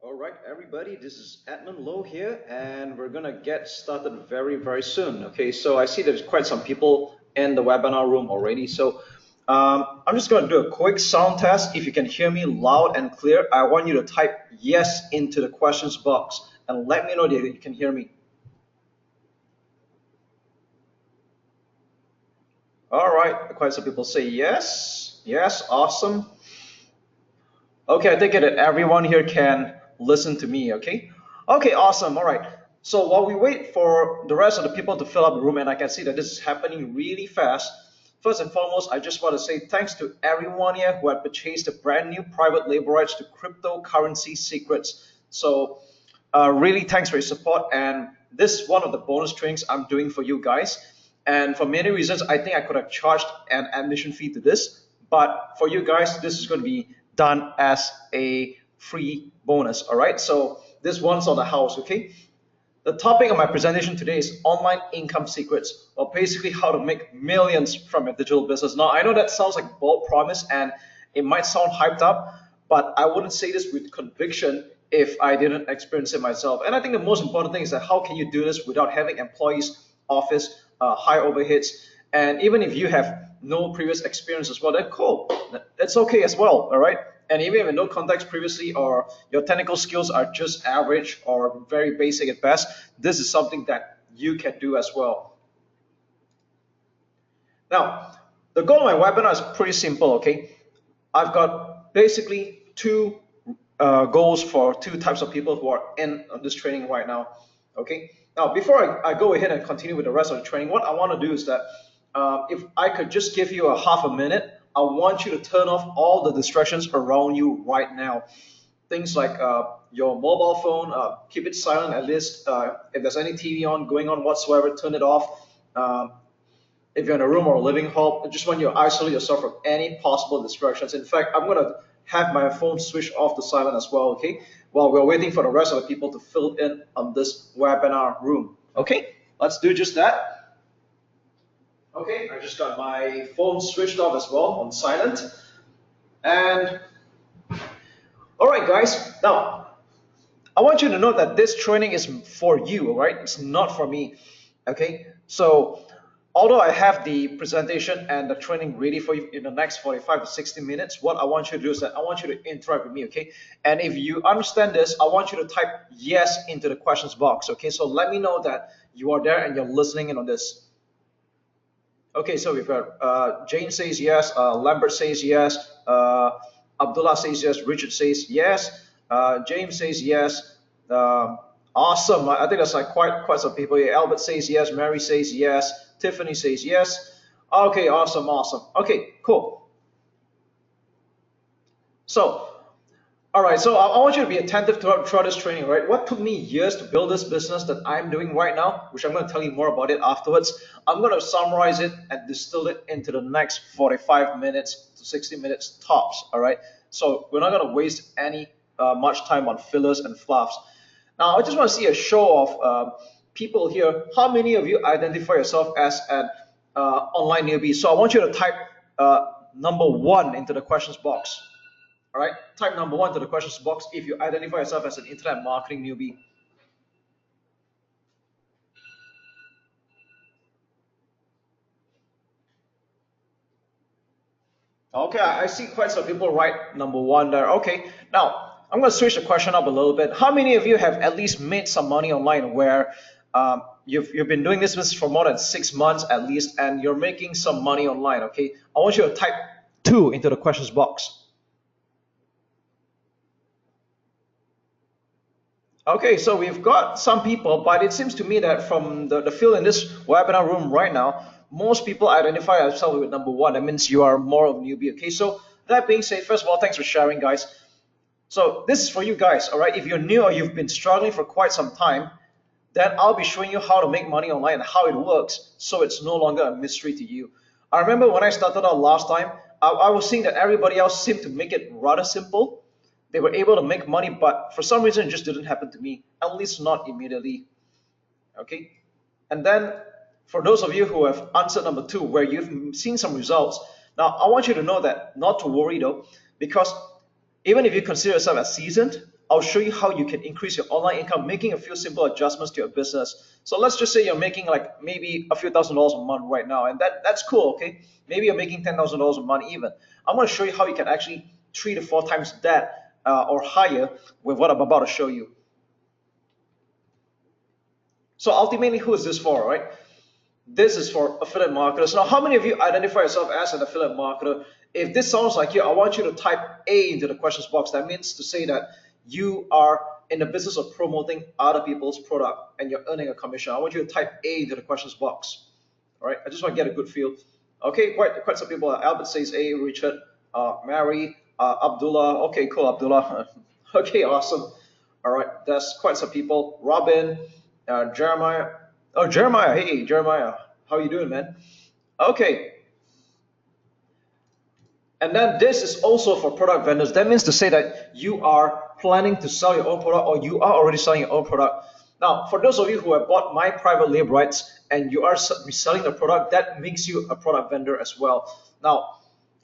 All right, everybody, this is Edmund Lowe here, and we're gonna get started very, very soon. Okay, so I see there's quite some people in the webinar room already. So I'm just gonna do a quick sound test. If you can hear me loud and clear, I want you to type yes into the questions box and let me know that you can hear me. All right, quite some people say yes. Yes, awesome. Okay, I take it that everyone here can listen to me, okay? Okay, awesome, all right. So while we wait for the rest of the people to fill up the room, and I can see that this is happening really fast, first and foremost, I just want to say thanks to everyone here who had purchased the brand new private label rights to cryptocurrency secrets. So really thanks for your support, and this is one of the bonus trainings I'm doing for you guys. And for many reasons, I think I could have charged an admission fee to this, but for you guys, this is going to be done as a free bonus. All right, so this one's on the house. Okay, the topic of my presentation today is online income secrets, or basically how to make millions from your digital business. Now, I know that sounds like a bold promise and it might sound hyped up, but I wouldn't say this with conviction if I didn't experience it myself. And I think the most important thing is that how can you do this without having employees, office, high overheads, and even if you have no previous experience as well, then cool, it's okay as well. All right, and even if you have no context previously, or your technical skills are just average or very basic at best, this is something that you can do as well. Now, the goal of my webinar is pretty simple. Okay, I've got basically two goals for two types of people who are in this training right now. Okay, now before I go ahead and continue with the rest of the training, what I want to do is that if I could just give you a half a minute, I want you to turn off all the distractions around you right now. Things like your mobile phone, keep it silent at least. If there's any TV on, going on whatsoever, turn it off. If you're in a room or a living hall, I just want you to isolate yourself from any possible distractions. In fact, I'm going to have my phone switched off to silent as well, okay? While we're waiting for the rest of the people to fill in on this webinar room. Okay, let's do just that. Okay, I just got my phone switched off as well on silent. And all right, guys, now I want you to know that this training is for you, all right? It's not for me, okay? So although I have the presentation and the training ready for you in the next 45 to 60 minutes, what I want you to do is that I want you to interact with me, okay? And if you understand this, I want you to type yes into the questions box, okay? So let me know that you are there and you're listening in on this. Okay, so we've got Jane says yes, Lambert says yes, Abdullah says yes, Richard says yes, James says yes. Awesome. I think that's like quite some people here. Albert says yes, Mary says yes, Tiffany says yes. Okay, awesome. Okay, cool. So, all right, so I want you to be attentive throughout this training, right? What took me years to build this business that I'm doing right now, which I'm going to tell you more about it afterwards. I'm going to summarize it and distill it into the next 45 minutes to 60 minutes tops, all right? So we're not going to waste any much time on fillers and fluffs. Now, I just want to see a show of people here. How many of you identify yourself as an online newbie? So I want you to type number 1 into the questions box. All right, type number 1 to the questions box if you identify yourself as an internet marketing newbie. Okay, I see quite some people write number 1 there. Okay, now I'm going to switch the question up a little bit. How many of you have at least made some money online where you've been doing this business for more than 6 months at least, and you're making some money online? Okay, I want you to type 2 into the questions box. Okay, so we've got some people, but it seems to me that from the field in this webinar room right now, most people identify themselves with number 1. That means you are more of a newbie. Okay, so that being said, first of all, thanks for sharing, guys. So this is for you guys, all right? If you're new or you've been struggling for quite some time, then I'll be showing you how to make money online and how it works, so it's no longer a mystery to you. I remember when I started out last time, I was seeing that everybody else seemed to make it rather simple. They were able to make money, but for some reason it just didn't happen to me, at least not immediately. Okay, and then for those of you who have answered number 2, where you've seen some results, now I want you to know that not to worry though, because even if you consider yourself as seasoned, I'll show you how you can increase your online income, making a few simple adjustments to your business. So let's just say you're making like maybe a few $1,000s a month right now, and that's cool, okay? Maybe you're making $10,000 a month even. I'm going to show you how you can actually 3 to 4 times that or higher with what I'm about to show you. So ultimately, who is this for, right? This is for affiliate marketers. Now, how many of you identify yourself as an affiliate marketer? If this sounds like you, I want you to type A into the questions box. That means to say that you are in the business of promoting other people's product and you're earning a commission. I want you to type A into the questions box. All right, I just want to get a good feel. Okay, quite some people. Albert says A, Richard, Mary, Abdullah. Okay, cool, Abdullah. Okay, awesome. All right, that's quite some people. Robin, Jeremiah. Oh, Jeremiah. Hey, Jeremiah. How you doing, man? Okay. And then this is also for product vendors. That means to say that you are planning to sell your own product or you are already selling your own product. Now, for those of you who have bought my private label rights and you are reselling the product, that makes you a product vendor as well. Now,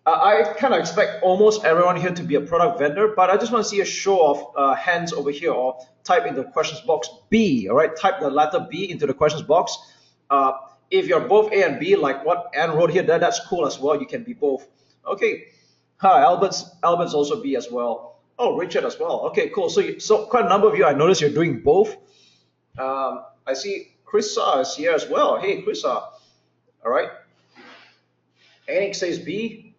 I kind of expect almost everyone here to be a product vendor, but I just want to see a show of hands over here, or type in the questions box B, all right? Type the letter B into the questions box. Uh, if you're both A and B, like what Anne wrote here, that's cool as well. You can be both. Okay. Hi, Albert's also B as well. Oh, Richard as well. Okay, cool. So quite a number of you, I noticed you're doing both. I see Chrissa is here as well. Hey, Chrissa. All right. Anik says B.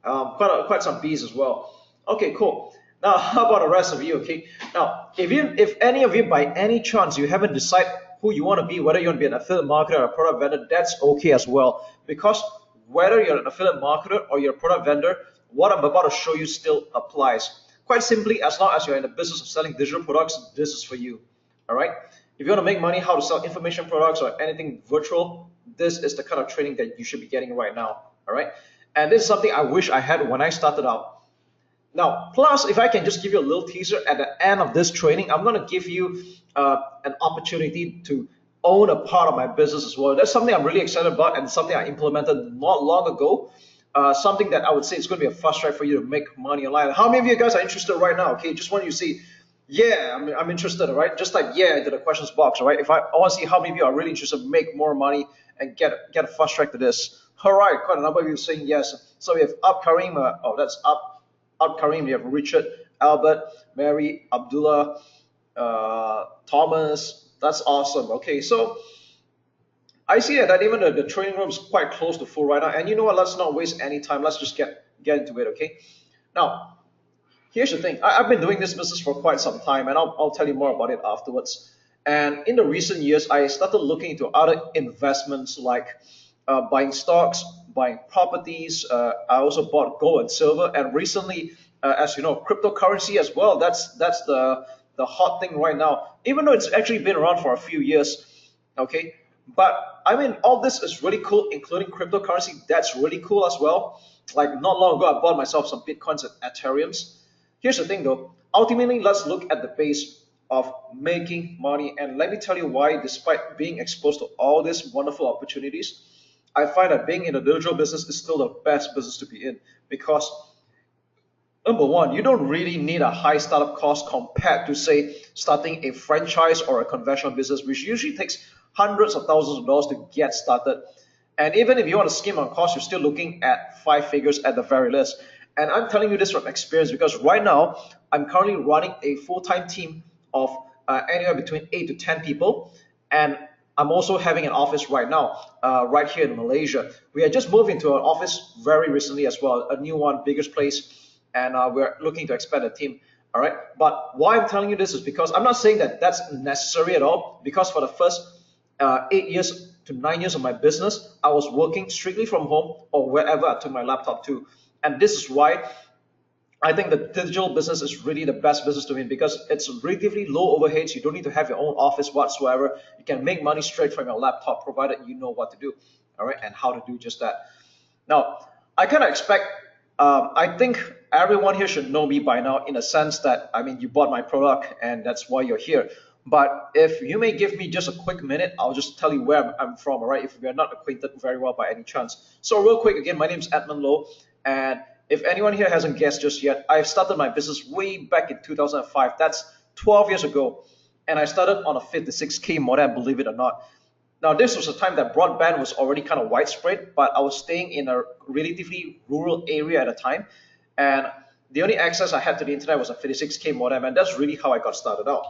Quite some B's as well. Okay, cool. Now, how about the rest of you? Okay. Now, if any of you by any chance you haven't decided who you want to be, whether you want to be an affiliate marketer or a product vendor, that's okay as well. Because whether you're an affiliate marketer or you're a product vendor, what I'm about to show you still applies. Quite simply, as long as you're in the business of selling digital products, this is for you. All right. If you want to make money, how to sell information products or anything virtual, this is the kind of training that you should be getting right now. All right. And this is something I wish I had when I started out. Now, plus, if I can just give you a little teaser at the end of this training, I'm going to give you an opportunity to own a part of my business as well. That's something I'm really excited about and something I implemented not long ago. Something that I would say is going to be a fast track for you to make money online. How many of you guys are interested right now? Okay, just want you to see, yeah, I'm interested, all right? Just type yeah into the questions box, all right? If I want to see how many of you are really interested to make more money and get a fast track to this. All right, quite a number of you saying yes. So we have Up Karim, that's Up Karim, we have Richard, Albert, Mary, Abdullah, Thomas. That's awesome. Okay, so I see that even the training room is quite close to full right now. And you know what? Let's not waste any time. Let's just get into it. Okay. Now, here's the thing. I've been doing this business for quite some time, and I'll tell you more about it afterwards. And in the recent years, I started looking into other investments like buying stocks, buying properties. I also bought gold and silver, and recently, as you know, cryptocurrency as well. That's the hot thing right now. Even though it's actually been around for a few years, okay. But I mean, all this is really cool, including cryptocurrency. That's really cool as well. Like not long ago, I bought myself some bitcoins and Ethereums. Here's the thing, though. Ultimately, let's look at the base of making money, and let me tell you why. Despite being exposed to all these wonderful opportunities, I find that being in the digital business is still the best business to be in because number one, you don't really need a high startup cost compared to, say, starting a franchise or a conventional business, which usually takes hundreds of thousands of dollars to get started. And even if you want to skim on cost, you're still looking at 5 figures at the very least. And I'm telling you this from experience because right now, I'm currently running a full-time team of anywhere between 8 to 10 people. And I'm also having an office right now, right here in Malaysia. We had just moved into an office very recently as well, a new one, biggest place, and we're looking to expand the team. All right. But why I'm telling you this is because I'm not saying that that's necessary at all. Because for the first 8 years to 9 years of my business, I was working strictly from home or wherever I took my laptop to. And this is why I think the digital business is really the best business to be in because it's relatively low overheads. You don't need to have your own office whatsoever. You can make money straight from your laptop, provided you know what to do, all right, and how to do just that. Now, I kind of expect, I think everyone here should know me by now in a sense that, I mean, you bought my product and that's why you're here. But if you may give me just a quick minute, I'll just tell you where I'm from, all right, if we are not acquainted very well by any chance. So real quick, again, my name is Edmund Low, and If anyone here hasn't guessed just yet, I started my business way back in 2005. That's 12 years ago. And I started on a 56K modem, believe it or not. Now, this was a time that broadband was already kind of widespread, but I was staying in a relatively rural area at the time. And the only access I had to the internet was a 56K modem. And that's really how I got started out.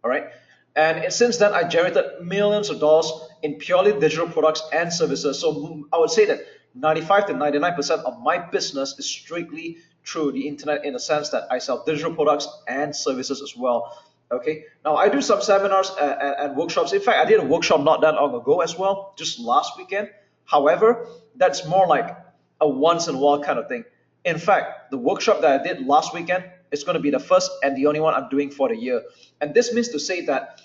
All right. And since then, I generated millions of dollars in purely digital products and services. So I would say that 95 to 99% of my business is strictly through the internet in the sense that I sell digital products and services as well. Okay. Now I do some seminars and workshops. In fact, I did a workshop not that long ago as well, just last weekend. However, that's more like a once in a while kind of thing. In fact, the workshop that I did last weekend is going to be the first and the only one I'm doing for the year. And this means to say that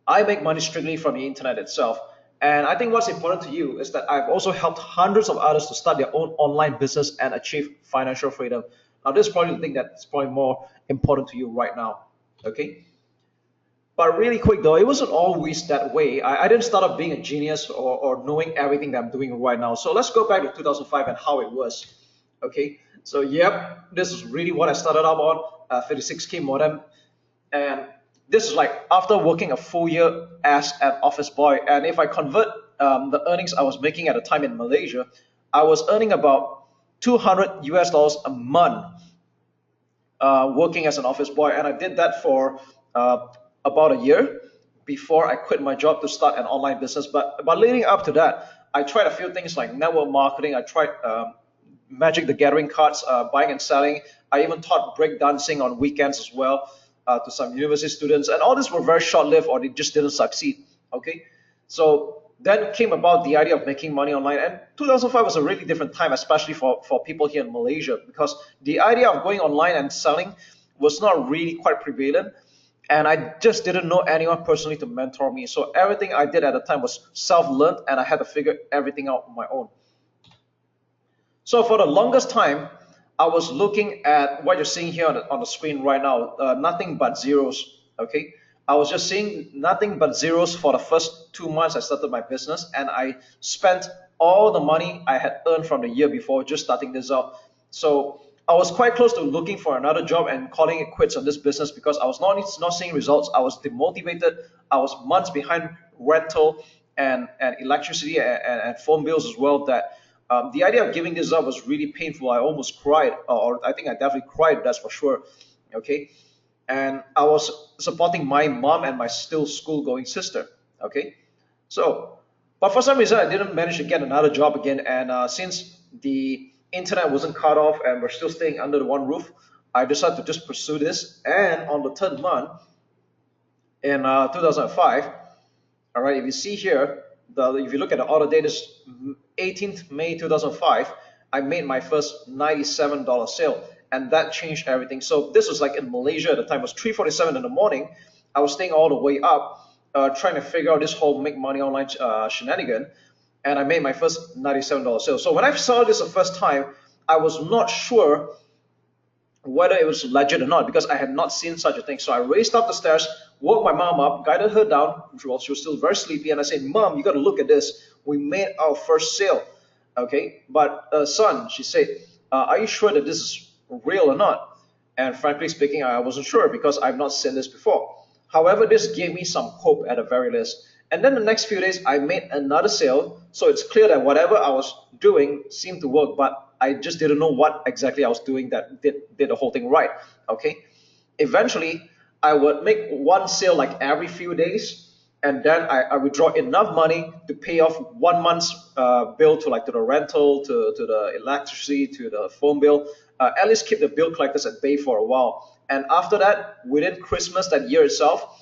I make money strictly from the internet itself. And I think what's important to you is that I've also helped hundreds of others to start their own online business and achieve financial freedom. Now, this is probably the thing that's probably more important to you right now. Okay. But really quick though, it wasn't always that way. I didn't start off being a genius or knowing everything that I'm doing right now. So let's go back to 2005 and how it was. Okay. So yep, this is really what I started out on, 56K modem. And this is like after working a full year as an office boy. And if I convert the earnings I was making at the time in Malaysia, I was earning about 200 US dollars a month working as an office boy. And I did that for about a year before I quit my job to start an online business. But leading up to that, I tried a few things like network marketing. I tried Magic the Gathering cards, buying and selling. I even taught breakdancing on weekends as well to some university students, and all this were very short-lived, or they just didn't succeed. Okay, so then came about the idea of making money online, and 2005 was a really different time, especially for people here in Malaysia, because the idea of going online and selling was not really quite prevalent, and I just didn't know anyone personally to mentor me. So everything I did at the time was self-learned, and I had to figure everything out on my own. So for the longest time, I was looking at what you're seeing here on the screen right now, nothing but zeros. Okay, I was just seeing nothing but zeros for the first 2 months I started my business, and I spent all the money I had earned from the year before just starting this out. So I was quite close to looking for another job and calling it quits on this business because I was not seeing results. I was demotivated. I was months behind rental and electricity and phone bills as well. That the idea of giving this up was really painful. I almost cried, or I think I definitely cried, that's for sure. Okay. And I was supporting my mom and my still school going sister. Okay. So, but for some reason, I didn't manage to get another job again. And since the internet wasn't cut off and we're still staying under the one roof, I decided to just pursue this. And on the third month in 2005, all right, if you see here, if you look at the order date is 18th May 2005, I made my first $97 sale, and that changed everything. So this was like in Malaysia at the time. It was 3:47 in the morning. I was staying all the way up, trying to figure out this whole make money online shenanigan, and I made my first $97 sale. So when I saw this the first time, I was not sure whether it was legit or not because I had not seen such a thing. So I raced up the stairs, woke my mom up, guided her down. She was still very sleepy, and I said, "Mom, you got to look at this. We made our first sale." Okay, but son, she said, "Are you sure that this is real or not?" And frankly speaking, I wasn't sure because I've not seen this before. However, this gave me some hope at the very least. And then the next few days, I made another sale. So it's clear that whatever I was doing seemed to work, but I just didn't know what exactly I was doing that did the whole thing right. Okay. Eventually, I would make one sale like every few days, and then I would draw enough money to pay off 1 month's bill to the rental, to the electricity, to the phone bill. At least keep the bill collectors at bay for a while. And after that, within Christmas that year itself,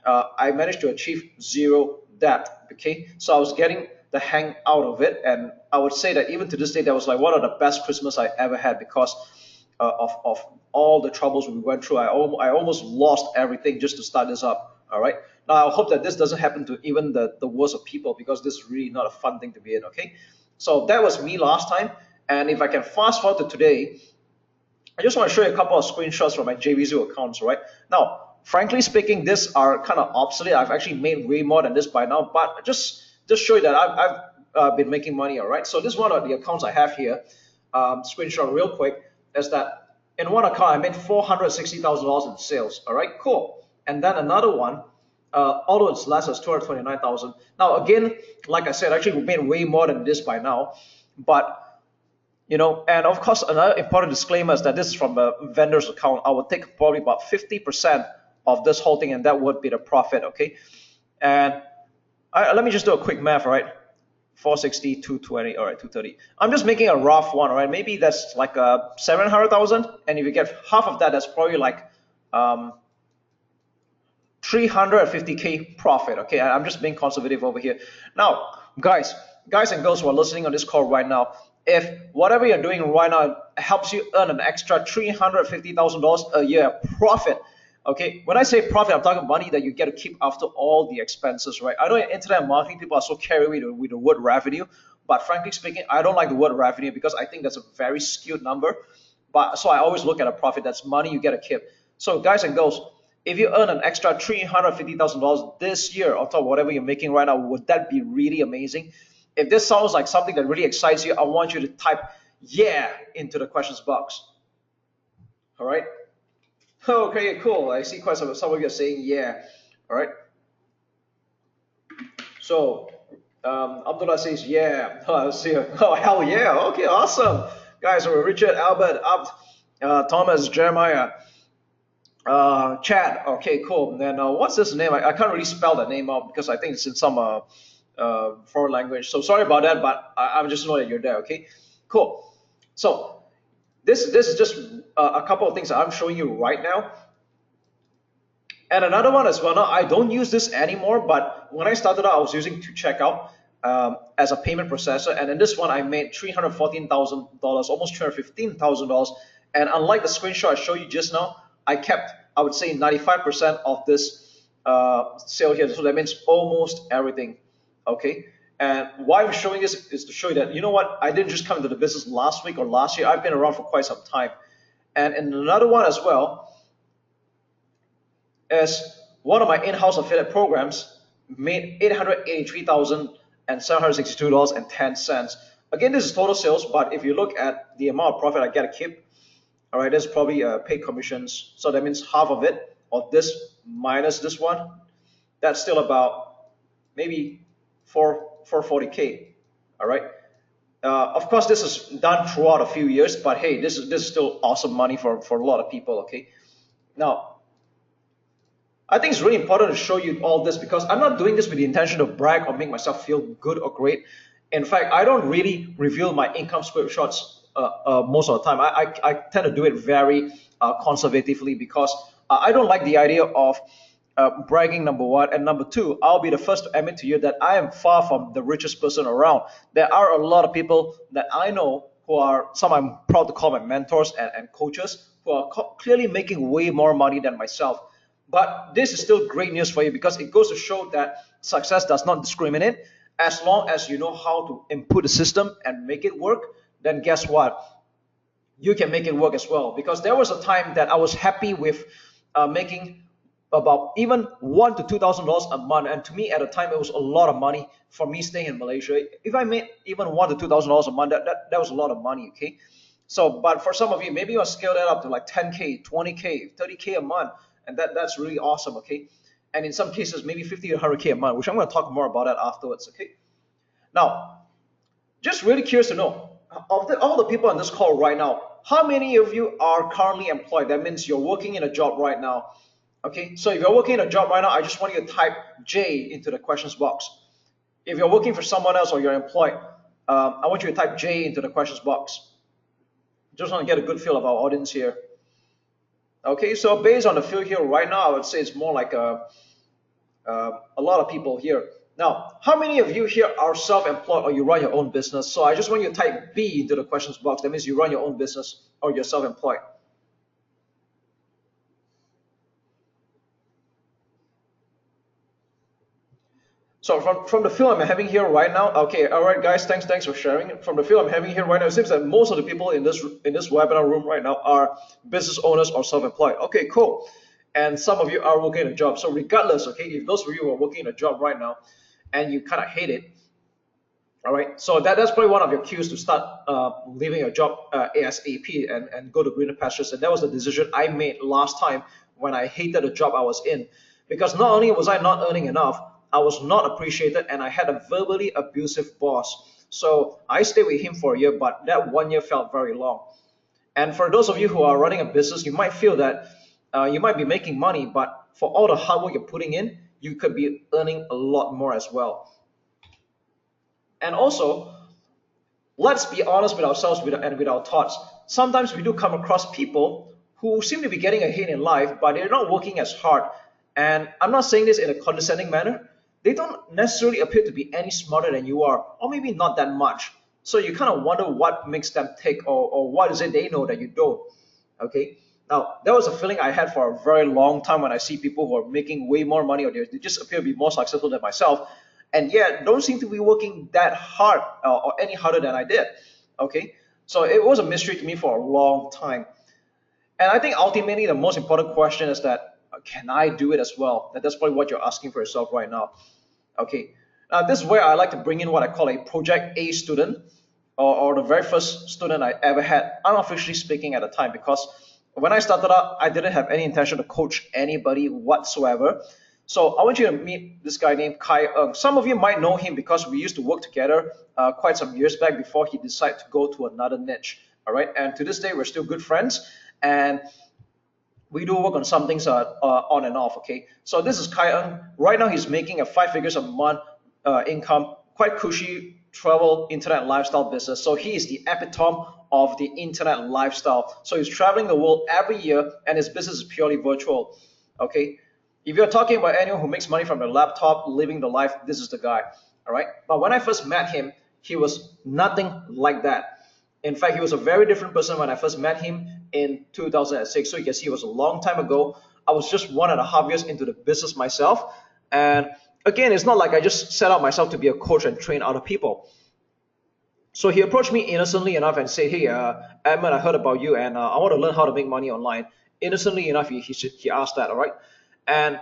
I managed to achieve zero debt. Okay, so I was getting the hang out of it, and I would say that even to this day, that was like one of the best Christmas I ever had because of all the troubles we went through. I almost lost everything just to start this up. All right. Now I hope that this doesn't happen to even the worst of people because this is really not a fun thing to be in. Okay. So that was me last time, and if I can fast forward to today, I just want to show you a couple of screenshots from my JVZoo accounts. Right now. Frankly speaking, these are kind of obsolete. I've actually made way more than this by now, but just show you that I've been making money. All right. So this is one of the accounts I have here. screenshot real quick, is that in one account I made $460,000 in sales. All right, cool. And then another one, although it's less, it's 229,000. Now again, like I said, actually we made way more than this by now, but and of course, another important disclaimer is that this is from a vendor's account. I would take probably about 50% of this whole thing, and that would be the profit, okay? And let me just do a quick math, all right? 460, 220, all right, 230. I'm just making a rough one, all right? Maybe that's like 700,000, and if you get half of that, that's probably like 350K profit, okay? I'm just being conservative over here. Now, guys and girls who are listening on this call right now, if whatever you're doing right now helps you earn an extra $350,000 a year profit, okay? When I say profit, I'm talking money that you get to keep after all the expenses, right? I know in internet marketing people are so carried away with the word revenue, but frankly speaking, I don't like the word revenue because I think that's a very skewed number. But so I always look at a profit. That's money you get to keep. So guys and girls, if you earn an extra $350,000 this year on top of whatever you're making right now, would that be really amazing? If this sounds like something that really excites you, I want you to type "yeah" into the questions box. All right. Okay, cool. I see quite some of you are saying "yeah." All right. So Abdullah says "yeah." Oh, see. Oh, hell yeah. Okay, awesome, guys. Richard, Albert, Thomas, Jeremiah, Chad. Okay, cool. And then what's this name? I can't really spell the name out because I think it's in some foreign language. So sorry about that, but I'm just know that you're there. Okay, cool. So this is just a couple of things that I'm showing you right now. And another one as well. Now I don't use this anymore, but when I started out, I was using to checkout as a payment processor. And in this one, I made $314,000, almost $315,000. And unlike the screenshot I showed you just now, I kept, I would say, 95% of this sale here. So that means almost everything. Okay. And why I'm showing this is to show you that, you know what, I didn't just come into the business last week or last year. I've been around for quite some time. And in another one as well, is one of my in-house affiliate programs made $883,762.10. Again, this is total sales, but if you look at the amount of profit I get to keep, all right, there's probably paid commissions. So that means half of it, or this minus this one, that's still about maybe 440K. All right. Of course, this is done throughout a few years, but hey, this is still awesome money for a lot of people. Okay. Now, I think it's really important to show you all this because I'm not doing this with the intention to brag or make myself feel good or great. In fact, I don't really reveal my income screenshots most of the time. I tend to do it very conservatively because I don't like the idea of bragging, number one. And number two, I'll be the first to admit to you that I am far from the richest person around. There are a lot of people that I know who are, some I'm proud to call my mentors and coaches, who are clearly making way more money than myself. But this is still great news for you because it goes to show that success does not discriminate. As long as you know how to input the system and make it work, then guess what? You can make it work as well. Because there was a time that I was happy with making about even $1,000 to $2,000 a month, and to me at the time it was a lot of money for me staying in Malaysia. If I made even $1,000 to $2,000 a month, that was a lot of money. Okay, so but for some of you, maybe you want to scale that up to like 10K, 20K, 30K a month, and that's really awesome. Okay, and in some cases maybe 50 to 100K a month, which I'm going to talk more about that afterwards. Okay, now just really curious to know, of all the people on this call right now, how many of you are currently employed? That means you're working in a job right now. Okay, so if you're working in a job right now, I just want you to type J into the questions box. If you're working for someone else or you're employed, I want you to type J into the questions box. Just want to get a good feel of our audience here. Okay, so based on the feel here right now, I would say it's more like a lot of people here. Now, how many of you here are self-employed or you run your own business? So I just want you to type B into the questions box. That means you run your own business or you're self-employed. So from the feel I'm having here right now, okay, all right, guys, thanks for sharing. From the feel I'm having here right now, it seems that most of the people in this webinar room right now are business owners or self-employed. Okay, cool. And some of you are working a job. So regardless, okay, if those of you who are working in a job right now and you kind of hate it, All right, so that's probably one of your cues to start leaving your job ASAP and go to greener pastures. And that was the decision I made last time when I hated the job I was in, because not only was I not earning enough, I was not appreciated, and I had a verbally abusive boss. So I stayed with him for a year, but that 1 year felt very long. And for those of you who are running a business, you might feel that you might be making money, but for all the hard work you're putting in, you could be earning a lot more as well. And also, let's be honest with ourselves and with our thoughts. Sometimes we do come across people who seem to be getting ahead in life, but they're not working as hard. And I'm not saying this in a condescending manner. They don't necessarily appear to be any smarter than you are, or maybe not that much. So you kind of wonder what makes them tick, or what is it they know that you don't. Okay. Now, that was a feeling I had for a very long time when I see people who are making way more money, or they just appear to be more successful than myself, and yet don't seem to be working that hard or any harder than I did. Okay, so it was a mystery to me for a long time, and I think ultimately the most important question is that can I do it as well? And that's probably what you're asking for yourself right now. Okay, now this is where I like to bring in what I call a Project A student, or the very first student I ever had, unofficially speaking at the time, because when I started out, I didn't have any intention to coach anybody whatsoever. So I want you to meet this guy named Kai Eng. Some of you might know him because we used to work together quite some years back before he decided to go to another niche. All right, and to this day, we're still good friends, and we do work on some things on and off. Okay, so this is Kai Eng. Right now, he's making a 5 figures a month income, quite cushy travel internet lifestyle business. So he is the epitome of the internet lifestyle. So he's traveling the world every year, and his business is purely virtual. Okay, if you're talking about anyone who makes money from their laptop, living the life, this is the guy. All right, but when I first met him, he was nothing like that. In fact, he was a very different person when I first met him in 2006. So you can see it was a long time ago. I was just 1.5 years into the business myself. And again, it's not like I just set out myself to be a coach and train other people. So he approached me innocently enough and said, "Hey, Edmund, I heard about you, and I want to learn how to make money online." Innocently enough, he asked that, all right? And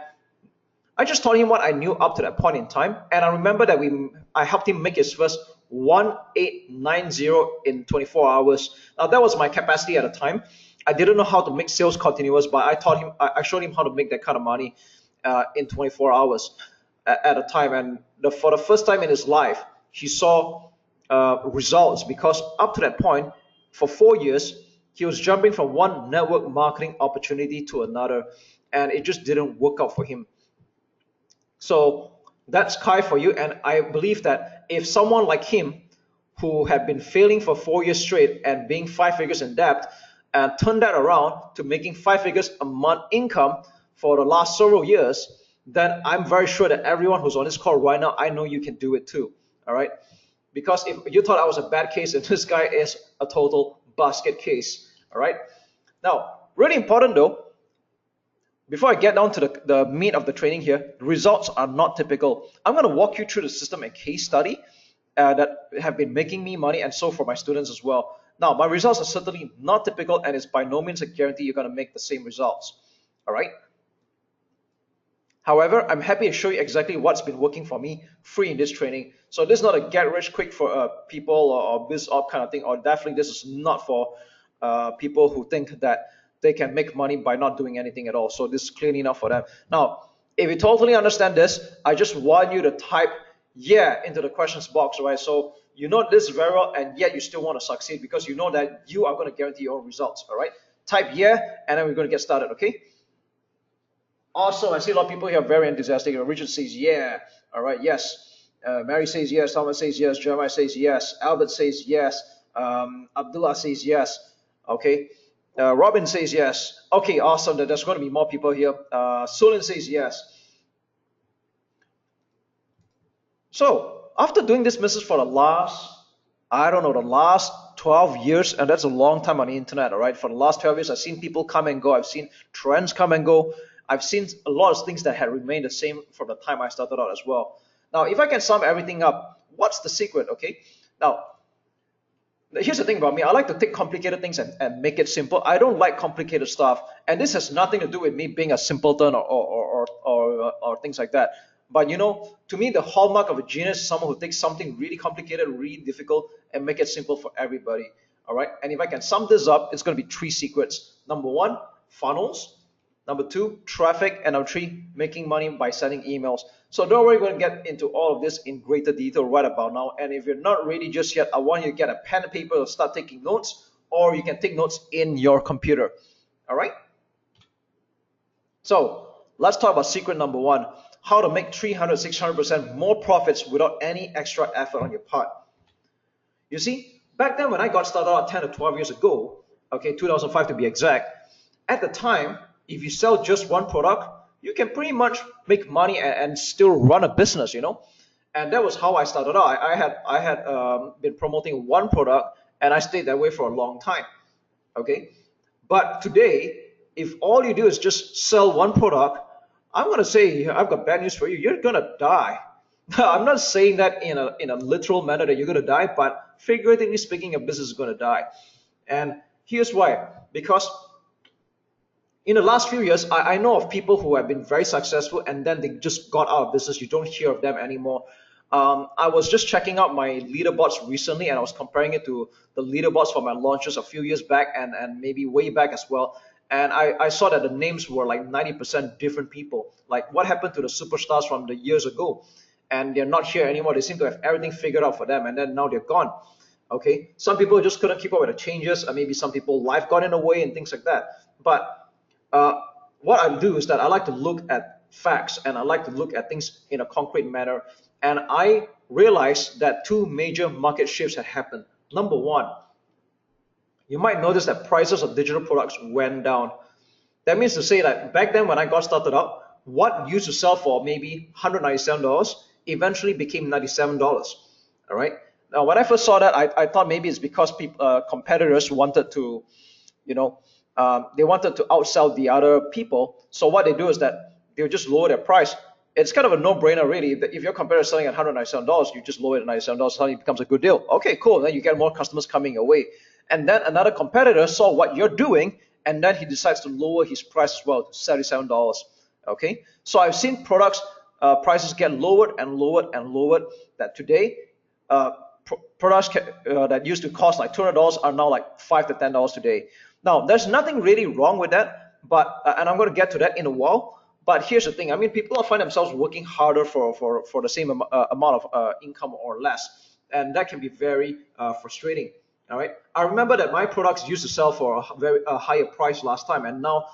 I just told him what I knew up to that point in time, and I remember that I helped him make his first 1890 in 24 hours. Now that was my capacity at the time. I didn't know how to make sales continuous, but I showed him how to make that kind of money in 24 hours at a time. And for the first time in his life, he saw results, because up to that point, for 4 years, he was jumping from one network marketing opportunity to another, and it just didn't work out for him. So that's Kai for you. And I believe that if someone like him, who had been failing for 4 years straight and being 5 figures in debt, and turned that around to making 5 figures a month income for the last several years, then I'm very sure that everyone who's on this call right now, I know you can do it too. All right. Because if you thought I was a bad case, then this guy is a total basket case. All right. Now, really important though, before I get down to the meat of the training here, the results are not typical. I'm going to walk you through the system and case study that have been making me money, and so for my students as well. Now, my results are certainly not typical, and it's by no means a guarantee you're going to make the same results. All right. However, I'm happy to show you exactly what's been working for me free in this training. So this is not a get rich quick for people or biz op kind of thing, or definitely this is not for people who think that they can make money by not doing anything at all. So this is clearly enough for them. Now, if you totally understand this, I just want you to type yeah into the questions box, right? So you know this very well, and yet you still want to succeed because you know that you are going to guarantee your own results, all right? Type yeah, and then we're going to get started, okay? Awesome. I see a lot of people here are very enthusiastic. Richard says yeah. All right, yes. Mary says yes. Thomas says yes. Jeremiah says yes. Albert says yes. Abdullah says yes. Okay. Robin says yes. Okay, awesome. There's going to be more people here. Solon says yes. So after doing this business for the last, I don't know, the last 12 years, and that's a long time on the internet, all right? For the last 12 years, I've seen people come and go. I've seen trends come and go. I've seen a lot of things that had remained the same from the time I started out as well. Now, if I can sum everything up, what's the secret, okay? Now, here's the thing about me. I like to take complicated things and make it simple. I don't like complicated stuff. And this has nothing to do with me being a simpleton or things like that. But to me, the hallmark of a genius is someone who takes something really complicated, really difficult, and make it simple for everybody. All right. And if I can sum this up, it's going to be three secrets. Number one, funnels. Number two, traffic. And number three, making money by sending emails. So don't worry, we're going to get into all of this in greater detail right about now. And if you're not ready just yet, I want you to get a pen and paper and start taking notes, or you can take notes in your computer. All right. So let's talk about secret number one, how to make 300, 600% more profits without any extra effort on your part. You see, back then when I got started out 10 to 12 years ago, okay, 2005 to be exact, at the time, if you sell just one product, you can pretty much make money and still run a business. And that was how I started out. I had been promoting one product, and I stayed that way for a long time. Okay, but today, if all you do is just sell one product, I'm gonna say I've got bad news for you. You're gonna die. I'm not saying that in a literal manner that you're gonna die, but figuratively speaking, your business is gonna die. And here's why: because in the last few years, I know of people who have been very successful and then they just got out of business. You don't hear of them anymore. I was just checking out my leaderboards recently, and I was comparing it to the leaderboards for my launches a few years back and maybe way back as well. And I saw that the names were like 90% different people. Like, what happened to the superstars from the years ago? And they're not here anymore. They seem to have everything figured out for them, and then now they're gone. Okay, some people just couldn't keep up with the changes, or maybe some people life got in the way and things like that. But uh, what I do is that I like to look at facts, and I like to look at things in a concrete manner. And I realized that two major market shifts had happened. Number one, you might notice that prices of digital products went down. That means to say that back then when I got started up, what used to sell for maybe $197 eventually became $97. All right. Now, when I first saw that, I thought maybe it's because competitors wanted to, you know, they wanted to outsell the other people. So what they do is that they'll just lower their price. It's kind of a no-brainer, really. If your competitor is selling at $197, you just lower it at $97. Suddenly it becomes a good deal. Okay, cool. Then you get more customers coming your way. And then another competitor saw what you're doing, and then he decides to lower his price as well to $77. Okay, so I've seen products prices get lowered and lowered and lowered. That today, products that used to cost like $200 are now like $5 to $10 today. Now, there's nothing really wrong with that, but and I'm going to get to that in a while. But here's the thing: I mean, people find themselves working harder for the same amount of income or less, and that can be very frustrating. All right, I remember that my products used to sell for a very higher price last time, and now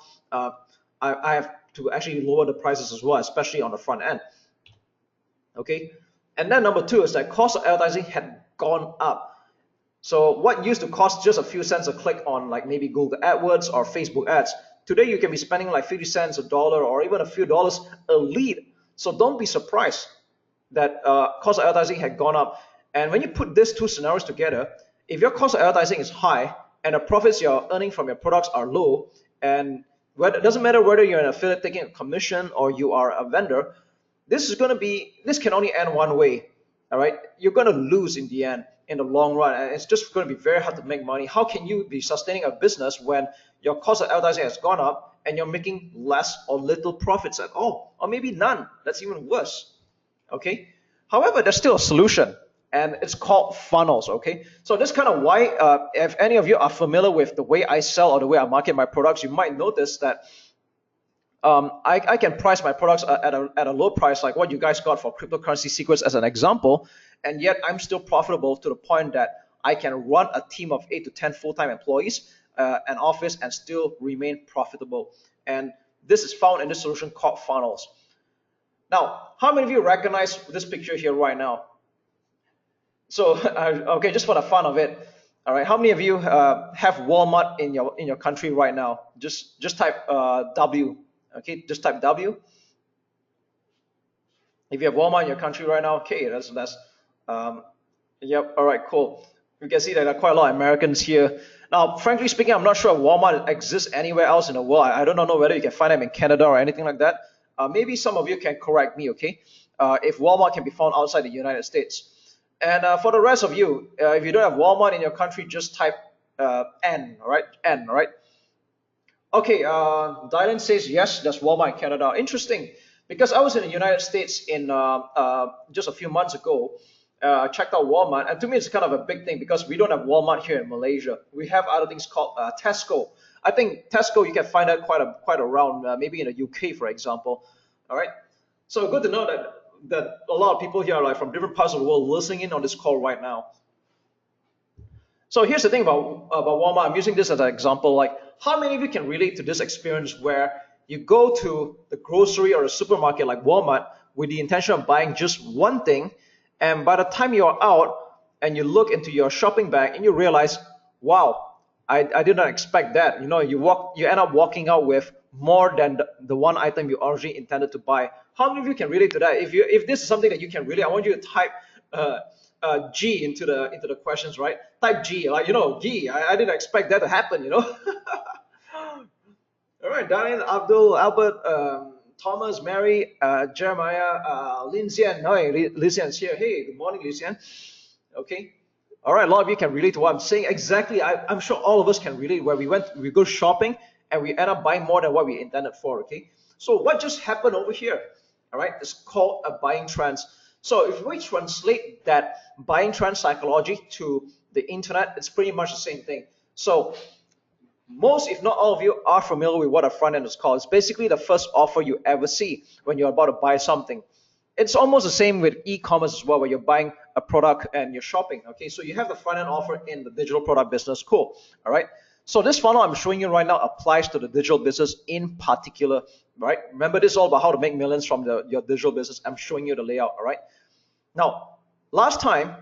I have to actually lower the prices as well, especially on the front end. Okay, and then number two is that cost of advertising had gone up. So what used to cost just a few cents a click on like maybe Google AdWords or Facebook ads, today you can be spending like 50 cents, a dollar, or even a few dollars a lead. So don't be surprised that cost of advertising had gone up. And when you put these two scenarios together, if your cost of advertising is high and the profits you're earning from your products are low, and it doesn't matter whether you're an affiliate taking a commission or you are a vendor, this can only end one way. All right, you're going to lose in the end, in the long run, and it's just going to be very hard to make money. How can you be sustaining a business when your cost of advertising has gone up and you're making less or little profits at all, or maybe none? That's even worse. Okay, however, there's still a solution, and it's called funnels. Okay, so that's kind of why if any of you are familiar with the way I sell or the way I market my products, you might notice that I can price my products at a low price, like what you guys got for cryptocurrency secrets as an example, and yet I'm still profitable to the point that I can run a team of 8 to 10 full-time employees, an office, and still remain profitable. And this is found in this solution called funnels. Now, how many of you recognize this picture here right now? So, okay, just for the fun of it, all right. How many of you have Walmart in your country right now? Just type W. Okay, just type W. If you have Walmart in your country right now, okay, that's yep. All right, cool. You can see that there are quite a lot of Americans here. Now, frankly speaking, I'm not sure if Walmart exists anywhere else in the world. I don't know whether you can find them in Canada or anything like that. Maybe some of you can correct me, okay? If Walmart can be found outside the United States. And for the rest of you, if you don't have Walmart in your country, just type N, all right? N, all right? Okay, Dylan says yes, there's Walmart in Canada. Interesting. Because I was in the United States in just a few months ago. I checked out Walmart, and to me, it's kind of a big thing because we don't have Walmart here in Malaysia. We have other things called Tesco. I think Tesco you can find that quite around, maybe in the UK, for example. All right. So good to know that a lot of people here are like from different parts of the world listening in on this call right now. So here's the thing about Walmart. I'm using this as an example. Like, how many of you can relate to this experience where you go to the grocery or a supermarket like Walmart with the intention of buying just one thing, and by the time you're out and you look into your shopping bag and you realize, wow, I did not expect that. You end up walking out with more than the one item you originally intended to buy. How many of you can relate to that? If this is something that you can relate, I want you to type G into the questions, right? Type G, like G. I didn't expect that to happen. All right, Daniel, Abdul, Albert, Thomas, Mary, Jeremiah, Lin Xian. Hi, Lin Xian's here. Hey, good morning, Lin Xian. Okay. All right, a lot of you can relate to what I'm saying. Exactly, I'm sure all of us can relate where we go shopping and we end up buying more than what we intended for. Okay. So what just happened over here? All right, it's called a buying trend. So if we translate that buying trend psychology to the internet, it's pretty much the same thing. So most, if not all of you, are familiar with what a front end is called. It's basically the first offer you ever see when you're about to buy something. It's almost the same with e-commerce as well, where you're buying a product and you're shopping. Okay, so you have the front end offer in the digital product business. Cool. All right. So this funnel I'm showing you right now applies to the digital business in particular. Right. Remember, this is all about how to make millions from your digital business. I'm showing you the layout. All right. Now, last time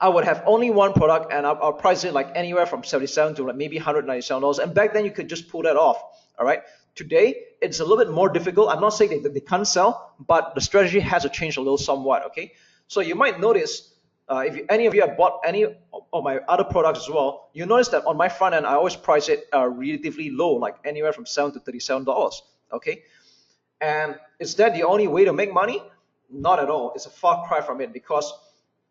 I would have only one product and I'll price it like anywhere from 77 to like maybe $197. And back then you could just pull that off. All right. Today, it's a little bit more difficult. I'm not saying that they can't sell, but the strategy has to change a little somewhat. Okay. So you might notice if any of you have bought any of my other products as well, you notice that on my front end, I always price it relatively low, like anywhere from $7 to $37. Okay. And is that the only way to make money? Not at all. It's a far cry from it, because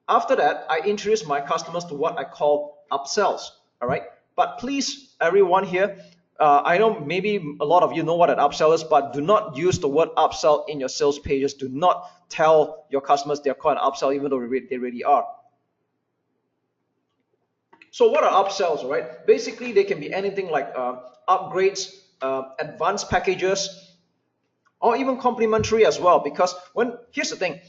after that, I introduce my customers to what I call upsells. All right. But please, everyone here, I know maybe a lot of you know what an upsell is, but do not use the word upsell in your sales pages. Do not tell your customers they're called an upsell, even though they really are. So what are upsells, right? Basically, they can be anything like upgrades, advanced packages, or even complimentary as well. Because here's the thing,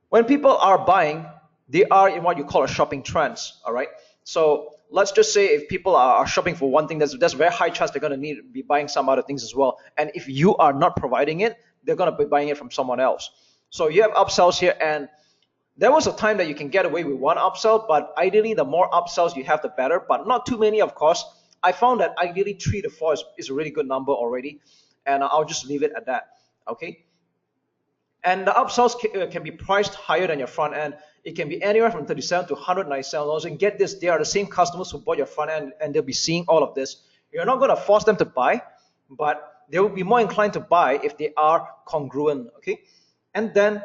when people are buying, they are in what you call a shopping trance. All right. So let's just say if people are shopping for one thing, there's a very high chance they're going to need to be buying some other things as well. And if you are not providing it, they're going to be buying it from someone else. So you have upsells here, and there was a time that you can get away with one upsell, but ideally the more upsells you have, the better. But not too many, of course. I found that ideally 3 to 4 is a really good number already, and I'll just leave it at that. Okay. And the upsells can be priced higher than your front end. It can be anywhere from $37 to $197. And get this, they are the same customers who bought your front end, and they'll be seeing all of this. You're not going to force them to buy, but they will be more inclined to buy if they are congruent. Okay. And then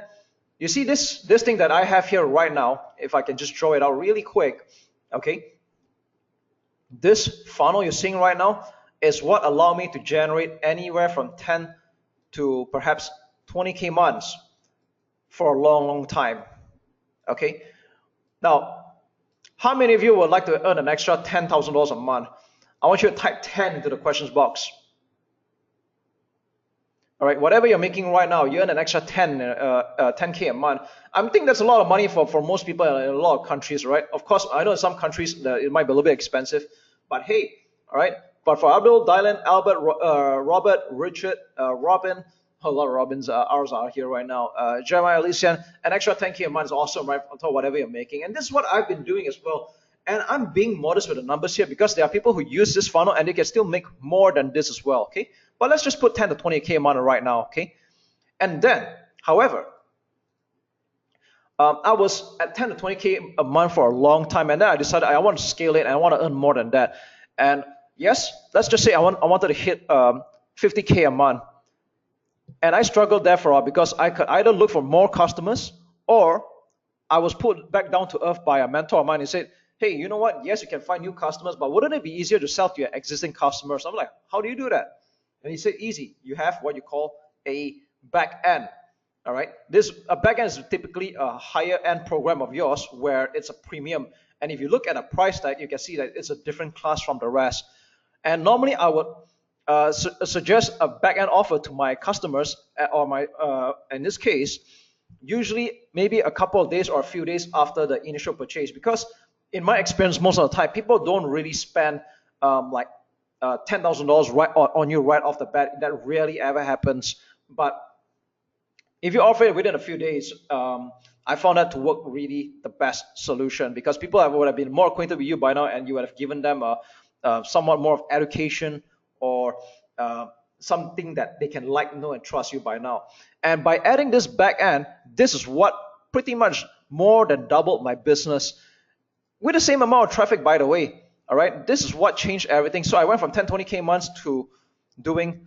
you see this thing that I have here right now. If I can just draw it out really quick. Okay. This funnel you're seeing right now is what allowed me to generate anywhere from 10 to perhaps 20K months for a long time. Okay. Now, how many of you would like to earn an extra $10,000 a month? I want you to type 10 into the questions box. All right, whatever you're making right now, you earn an extra 10K a month. I think that's a lot of money for most people in a lot of countries, right? Of course, I know in some countries that it might be a little bit expensive, but hey, all right. But for Abdul, Dylan, Albert, Robert, Richard, Robin, a lot of Robins, ours are here right now. Jeremiah, Alicia, an extra 10K a month is awesome, right? On top of whatever you're making. And this is what I've been doing as well. And I'm being modest with the numbers here because there are people who use this funnel and they can still make more than this as well, okay? But let's just put 10 to 20K a month right now, okay? And then, however, I was at 10 to 20K a month for a long time, and then I decided I want to scale it and I want to earn more than that. And yes, let's just say I wanted to hit 50K a month. And I struggled there for a while because I could either look for more customers, or I was put back down to earth by a mentor of mine. He said, hey, you know what? Yes, you can find new customers, but wouldn't it be easier to sell to your existing customers? I'm like, how do you do that? And he said, easy. You have what you call a back end. All right, this a back end is typically a higher end program of yours where it's a premium. And if you look at a price tag, you can see that it's a different class from the rest. And normally I would suggest a back end offer to my customers or my in this case usually maybe a couple of days or a few days after the initial purchase, because in my experience most of the time people don't really spend like $10,000 right on you right off the bat. That rarely ever happens. But if you offer it within a few days, I found that to work really the best solution, because people would have been more acquainted with you by now, and you would have given them a somewhat more of education or something that they can like, know, and trust you by now. And by adding this back end, this is what pretty much more than doubled my business with the same amount of traffic, by the way. All right, this is what changed everything. So I went from 10, 20K months to doing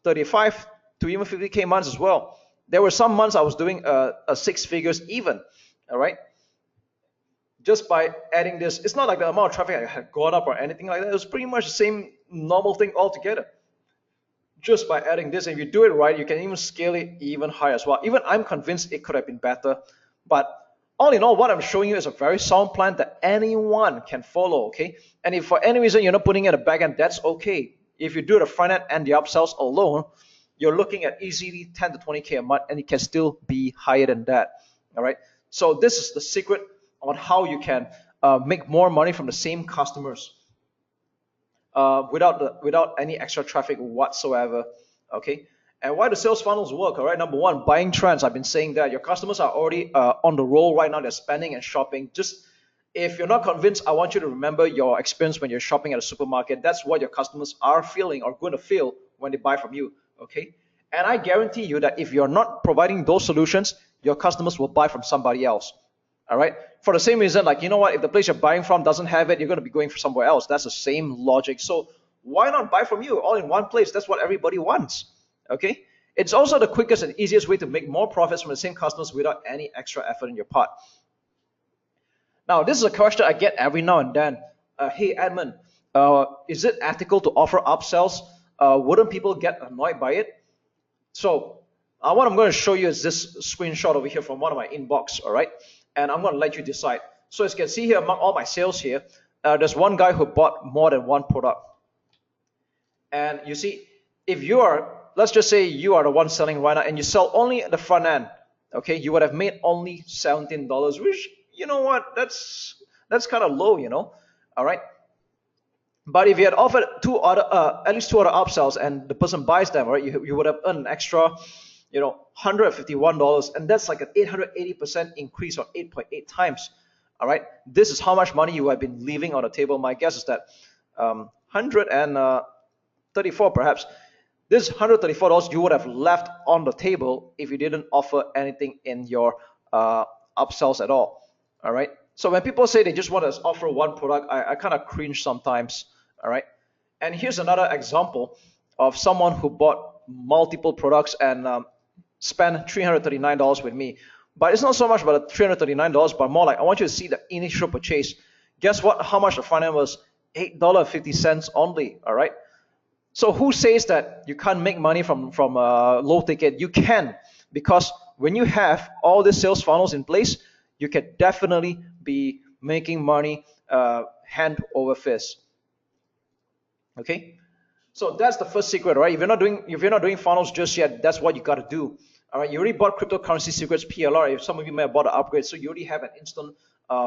35 to even 50K months as well. There were some months I was doing a six figures even. All right, just by adding this. It's not like the amount of traffic had gone up or anything like that. It was pretty much the same normal thing altogether. Just by adding this, if you do it right, you can even scale it even higher as well. Even I'm convinced it could have been better. But all in all, what I'm showing you is a very sound plan that anyone can follow, okay? And if for any reason you're not putting in a back end, that's okay. If you do the front end and the upsells alone, you're looking at easily 10 to 20K a month, and it can still be higher than that, all right? So this is the secret on how you can make more money from the same customers without any extra traffic whatsoever, okay? And why the sales funnels work, all right? Number one, buying trends. I've been saying that your customers are already on the roll right now. They're spending and shopping. Just if you're not convinced, I want you to remember your experience when you're shopping at a supermarket. That's what your customers are feeling or going to feel when they buy from you, okay? And I guarantee you that if you're not providing those solutions, your customers will buy from somebody else. All right. For the same reason, like, you know what, if the place you're buying from doesn't have it, you're going to be going for somewhere else. That's the same logic. So why not buy from you all in one place? That's what everybody wants. Okay. It's also the quickest and easiest way to make more profits from the same customers without any extra effort on your part. Now, this is a question I get every now and then. Hey, Edmund, is it ethical to offer upsells? Wouldn't people get annoyed by it? So what I'm going to show you is this screenshot over here from one of my inbox, all right? And I'm going to let you decide. So as you can see here, among all my sales here, there's one guy who bought more than one product. And you see, if you are, let's just say you are the one selling right now and you sell only the front end, okay, you would have made only $17, which, you know what, that's kind of low, you know, all right? But if you had offered at least two other upsells and the person buys them, right, you would have earned an extra, you know, $151, and that's like an 880% increase or 8.8 times. All right, this is how much money you have been leaving on the table. My guess is that 134 perhaps. This $134 you would have left on the table if you didn't offer anything in your upsells at all. All right. So when people say they just want to offer one product, I kind of cringe sometimes. All right. And here's another example of someone who bought multiple products and spent $339 with me. But it's not so much about the $339, but more like I want you to see the initial purchase. Guess what? How much the front end was? $8.50 only. All right. So who says that you can't make money from low ticket? You can, because when you have all these sales funnels in place, you can definitely be making money hand over fist. Okay, so that's the first secret, right? If you're not doing funnels just yet, that's what you got to do. All right, you already bought Cryptocurrency Secrets PLR. If some of you may have bought an upgrade, so you already have an instant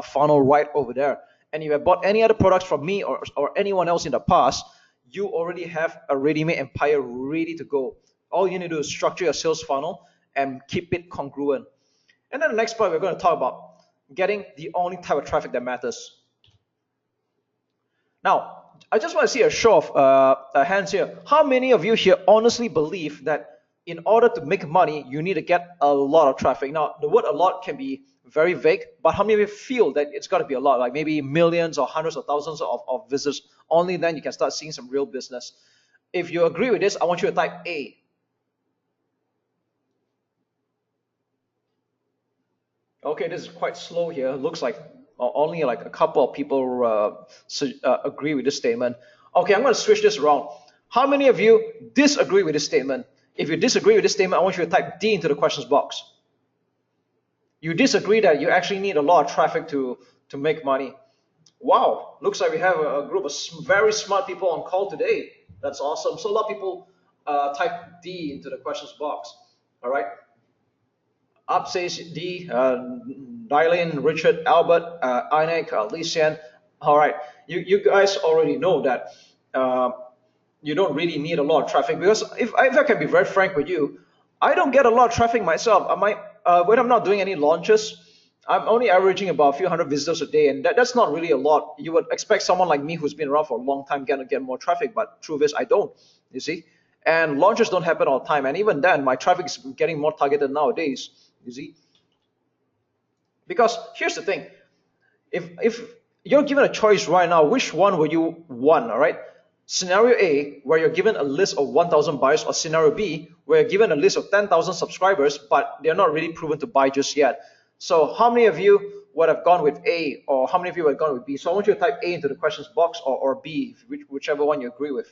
funnel right over there. And if you have bought any other products from me or anyone else in the past, you already have a ready-made empire ready to go. All you need to do is structure your sales funnel and keep it congruent. And then the next part, we're going to talk about getting the only type of traffic that matters. Now, I just want to see a show of hands here. How many of you here honestly believe that in order to make money, you need to get a lot of traffic? Now, the word a lot can be very vague, but how many of you feel that it's got to be a lot, like maybe millions or hundreds of thousands of visitors? Only then you can start seeing some real business. If you agree with this, I want you to type A. Okay, this is quite slow here. Looks like only like a couple of people agree with this statement. Okay, I'm going to switch this around. How many of you disagree with this statement? If you disagree with this statement, I want you to type D into the questions box. You disagree that you actually need a lot of traffic to make money. Wow, looks like we have a group of very smart people on call today. That's awesome. So a lot of people type D into the questions box. All right. Up says D, Dylan, Richard, Albert, Inek, Li Xian. All right. You guys already know that uh, you don't really need a lot of traffic, because if I can be very frank with you, I don't get a lot of traffic myself. When I'm not doing any launches, I'm only averaging about a few hundred visitors a day, and that's not really a lot. You would expect someone like me who's been around for a long time gonna get more traffic, but truth is I don't. You see, and launches don't happen all the time, and even then, my traffic is getting more targeted nowadays. You see, because here's the thing: if you're given a choice right now, which one will you want? All right. Scenario A, where you're given a list of 1,000 buyers, or scenario B, where you're given a list of 10,000 subscribers, but they're not really proven to buy just yet. So how many of you would have gone with A, or how many of you would have gone with B? So I want you to type A into the questions box, or B, whichever one you agree with.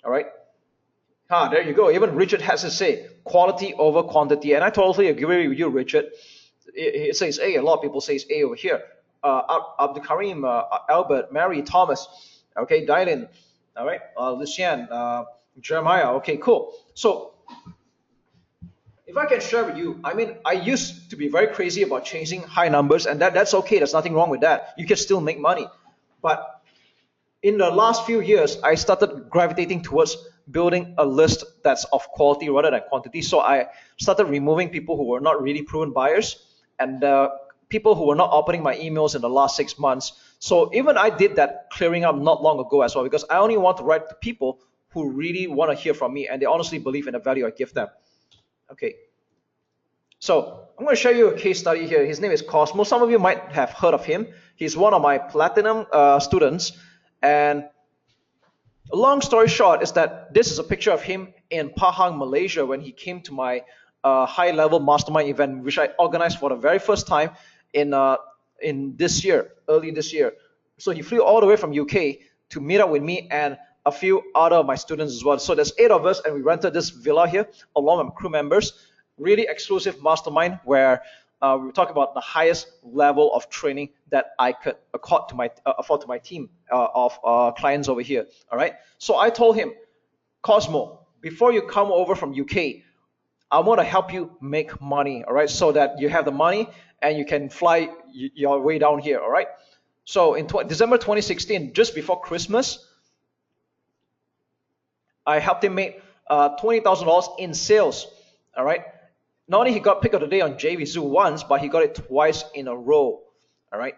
All right. There you go. Even Richard has to say quality over quantity, and I totally agree with you, Richard. It says A. A lot of people say A over here. Abdul Karim, Albert, Mary, Thomas, okay, Dylan, all right, Lucian, Jeremiah. Okay, cool. So if I can share with you, I mean, I used to be very crazy about chasing high numbers, and that's okay. There's nothing wrong with that. You can still make money, but in the last few years, I started gravitating towards building a list that's of quality rather than quantity. So I started removing people who were not really proven buyers, and people who were not opening my emails in the last 6 months. So even I did that clearing up not long ago as well, because I only want to write to people who really want to hear from me and they honestly believe in the value I give them. Okay. So I'm going to show you a case study here. His name is Cosmo. Some of you might have heard of him. He's one of my platinum students. And a long story short is that this is a picture of him in Pahang, Malaysia, when he came to my high-level mastermind event, which I organized for the very first time in this year, early this year. So he flew all the way from UK to meet up with me and a few other of my students as well. So there's 8 of us, and we rented this villa here along with my crew members. Really exclusive mastermind where we talk about the highest level of training that I could afford to my team of clients over here. All right. So I told him, Cosmo, before you come over from UK, I want to help you make money. All right, so that you have the money and you can fly your way down here. All right. So in December 2016, just before Christmas, I helped him make $20,000 in sales. All right. Not only he got pick of the day on JVZoo once, but he got it twice in a row. All right.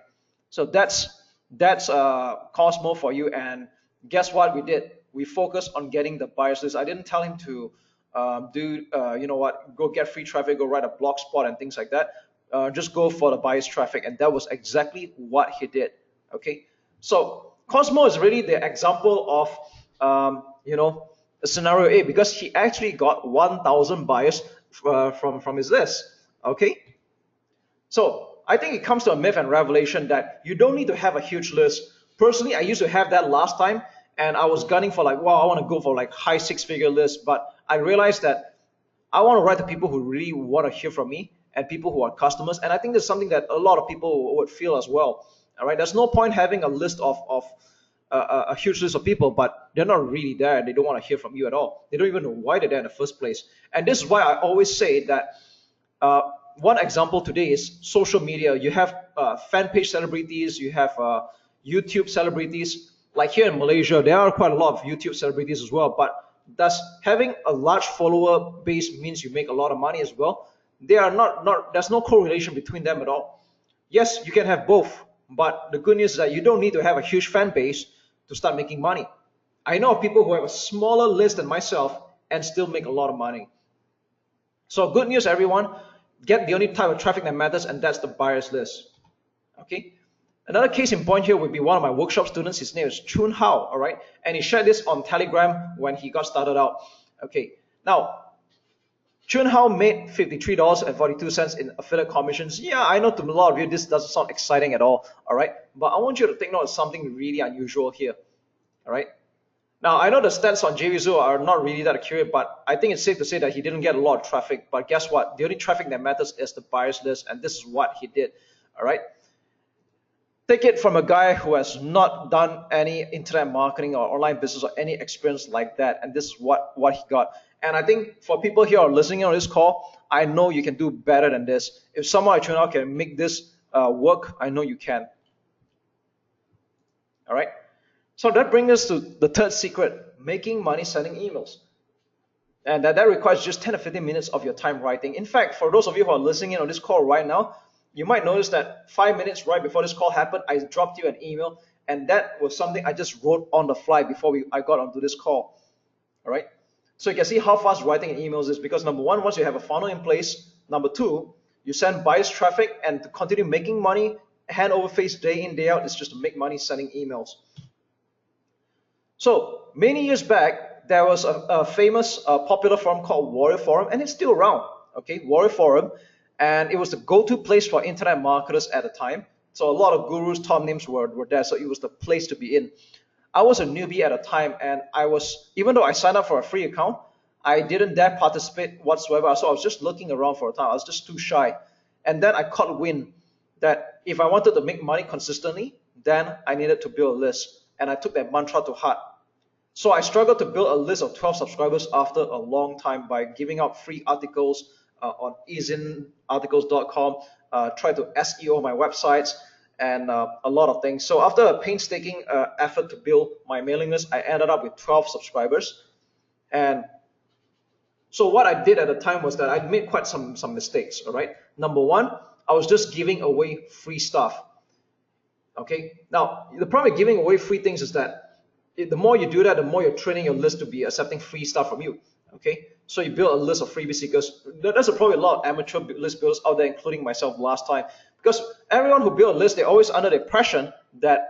So that's Cosmo for you. And guess what we did? We focused on getting the buyers list. I didn't tell him to go get free traffic, go write a blog spot and things like that. Just go for the buyers traffic. And that was exactly what he did. Okay. So Cosmo is really the example of, scenario A, because he actually got 1,000 buyers from his list. Okay. So I think it comes to a myth and revelation that you don't need to have a huge list. Personally, I used to have that last time, and I was gunning for like, wow, I want to go for like high 6-figure list. But I realized that I want to write to people who really want to hear from me and people who are customers. And I think that's something that a lot of people would feel as well. All right. There's no point having a list of a huge list of people, but they're not really there. They don't want to hear from you at all. They don't even know why they're there in the first place. And this is why I always say that one example today is social media. You have fan page celebrities, you have YouTube celebrities. Like here in Malaysia, there are quite a lot of YouTube celebrities as well. But does having a large follower base means you make a lot of money as well? They are not. There's no correlation between them at all. Yes, you can have both, but the good news is that you don't need to have a huge fan base to start making money. I know of people who have a smaller list than myself and still make a lot of money. So good news, everyone. Get the only type of traffic that matters, and that's the buyers list. Okay. Another case in point here would be one of my workshop students. His name is Chun Hao. All right, and he shared this on Telegram when he got started out. Okay. Now, Chun Hao made $53.42 in affiliate commissions. Yeah, I know to a lot of you this doesn't sound exciting at all. All right, but I want you to take note of something really unusual here. All right. Now, I know the stats on JVZoo are not really that accurate, but I think it's safe to say that he didn't get a lot of traffic. But guess what? The only traffic that matters is the buyers list, and this is what he did. All right. Take it from a guy who has not done any internet marketing or online business or any experience like that, and this is what he got. And I think for people here who are listening on this call, I know you can do better than this. If someone I train out can make this work, I know you can. All right. So that brings us to the third secret: making money sending emails. And that requires just 10 or 15 minutes of your time writing. In fact, for those of you who are listening in on this call right now, you might notice that 5 minutes right before this call happened, I dropped you an email, and that was something I just wrote on the fly before I got onto this call. All right. So you can see how fast writing an emails is, because number one, once you have a funnel in place, number two, you send buyers traffic, and to continue making money hand over face day in, day out, is just to make money sending emails. So many years back, there was a famous popular forum called Warrior Forum, and it's still around. Okay, Warrior Forum, and it was the go-to place for internet marketers at the time. So a lot of gurus, top names were there, so it was the place to be in. I was a newbie at the time, and even though I signed up for a free account, I didn't dare participate whatsoever. So I was just looking around for a time. I was just too shy. And then I caught wind that if I wanted to make money consistently, then I needed to build a list. And I took that mantra to heart. So I struggled to build a list of 12 subscribers after a long time by giving out free articles on easinarticles.com, try to SEO my websites, and a lot of things. So after a painstaking effort to build my mailing list, I ended up with 12 subscribers. And so what I did at the time was that I made quite some mistakes. All right. Number one, I was just giving away free stuff. Okay. Now the problem with giving away free things is that the more you do that, the more you're training your list to be accepting free stuff from you. Okay. So you build a list of freebie seekers. There's probably a lot of amateur list builders out there, including myself last time, because everyone who build a list, they're always under the impression that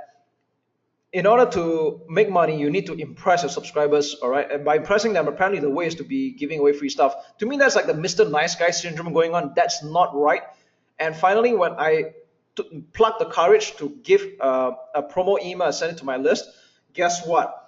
in order to make money, you need to impress your subscribers, all right? And by impressing them, apparently the way is to be giving away free stuff. To me, that's like the Mr. Nice Guy syndrome going on. That's not right. And finally, when I plucked the courage to give a promo email and send it to my list, guess what?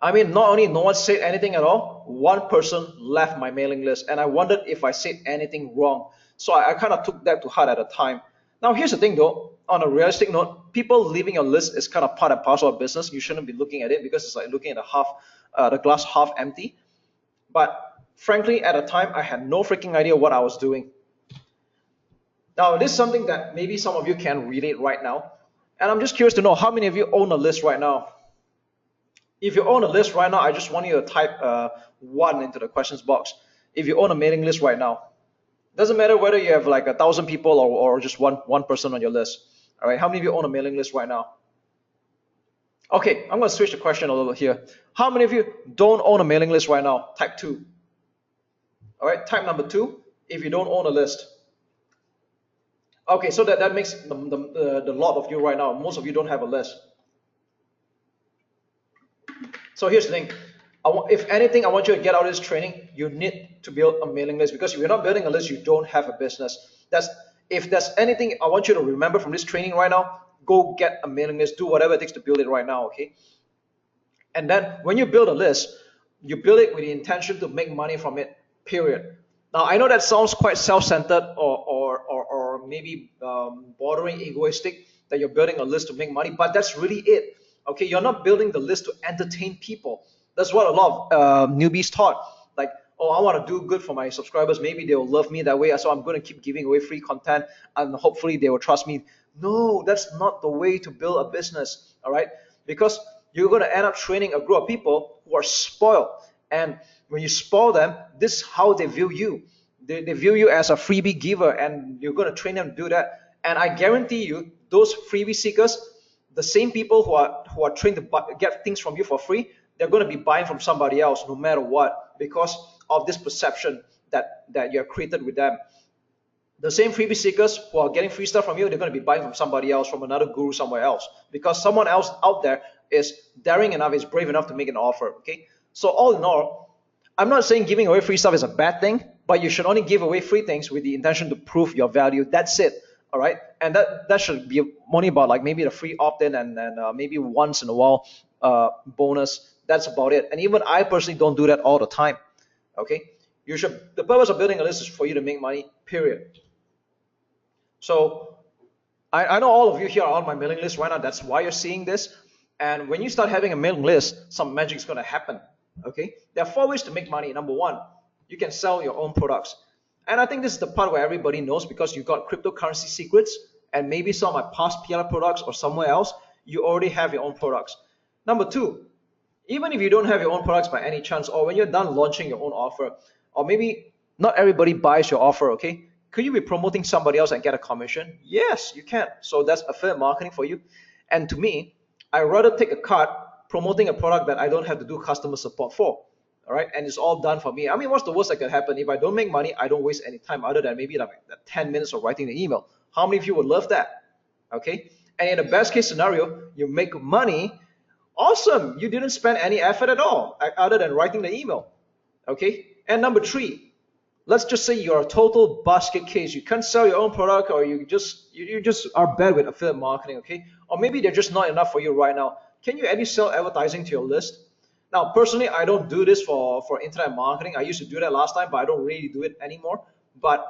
I mean, not only no one said anything at all, one person left my mailing list, and I wondered if I said anything wrong. So I kind of took that to heart at the time. Now, here's the thing though, on a realistic note, people leaving your list is kind of part and parcel of business. You shouldn't be looking at it because it's like looking at the glass half empty. But frankly, at the time, I had no freaking idea what I was doing. Now, this is something that maybe some of you can relate right now. And I'm just curious to know how many of you own a list right now. If you own a list right now, I just want you to type 1 into the questions box. If you own a mailing list right now, doesn't matter whether you have like 1,000 people or just one person on your list. All right, how many of you own a mailing list right now? Okay, I'm going to switch the question a little bit here. How many of you don't own a mailing list right now? Type 2. All right, type number 2 if you don't own a list. Okay, so that makes the lot of you right now. Most of you don't have a list. So here's the thing. If anything, I want you to get out of this training, you need to build a mailing list, because if you're not building a list, you don't have a business. If there's anything I want you to remember from this training right now, go get a mailing list, do whatever it takes to build it right now, okay? And then when you build a list, you build it with the intention to make money from it, period. Now, I know that sounds quite self-centered or maybe bordering egoistic, that you're building a list to make money, but that's really it. Okay, you're not building the list to entertain people. That's what a lot of newbies thought. Like, oh, I want to do good for my subscribers. Maybe they will love me that way, so I'm going to keep giving away free content, and hopefully they will trust me. No, that's not the way to build a business, all right? Because you're going to end up training a group of people who are spoiled. And when you spoil them, this is how they view you. They view you as a freebie giver, and you're going to train them to do that. And I guarantee you, those freebie seekers, the same people who are trained to get things from you for free, they're going to be buying from somebody else no matter what, because of this perception that you have created with them. The same freebie seekers who are getting free stuff from you, they're going to be buying from somebody else, from another guru somewhere else, because someone else out there is daring enough, is brave enough to make an offer. Okay, so all in all, I'm not saying giving away free stuff is a bad thing, but you should only give away free things with the intention to prove your value. That's it. All right, and that should be only about like maybe the free opt-in and maybe once in a while bonus. That's about it. And even I personally don't do that all the time. Okay, you should. The purpose of building a list is for you to make money. Period. So I know all of you here are on my mailing list right now. That's why you're seeing this. And when you start having a mailing list, some magic is going to happen. Okay. There are four ways to make money. Number one, you can sell your own products. And I think this is the part where everybody knows because you got cryptocurrency secrets and maybe some of my past PLR products or somewhere else, you already have your own products. Number two, even if you don't have your own products by any chance, or when you're done launching your own offer, or maybe not everybody buys your offer, okay? Could you be promoting somebody else and get a commission? Yes, you can. So that's affiliate marketing for you. And to me, I rather take a cut promoting a product that I don't have to do customer support for. All right, and it's all done for me. I mean, what's the worst that could happen? If I don't make money, I don't waste any time other than maybe like 10 minutes of writing the email. How many of you would love that? Okay, and in the best case scenario, you make money. Awesome, you didn't spend any effort at all other than writing the email. Okay, and number three, let's just say you're a total basket case. You can't sell your own product, or you just are bad with affiliate marketing. Okay, or maybe they're just not enough for you right now. Can you at least sell advertising to your list? Now, personally, I don't do this for internet marketing. I used to do that last time, but I don't really do it anymore. But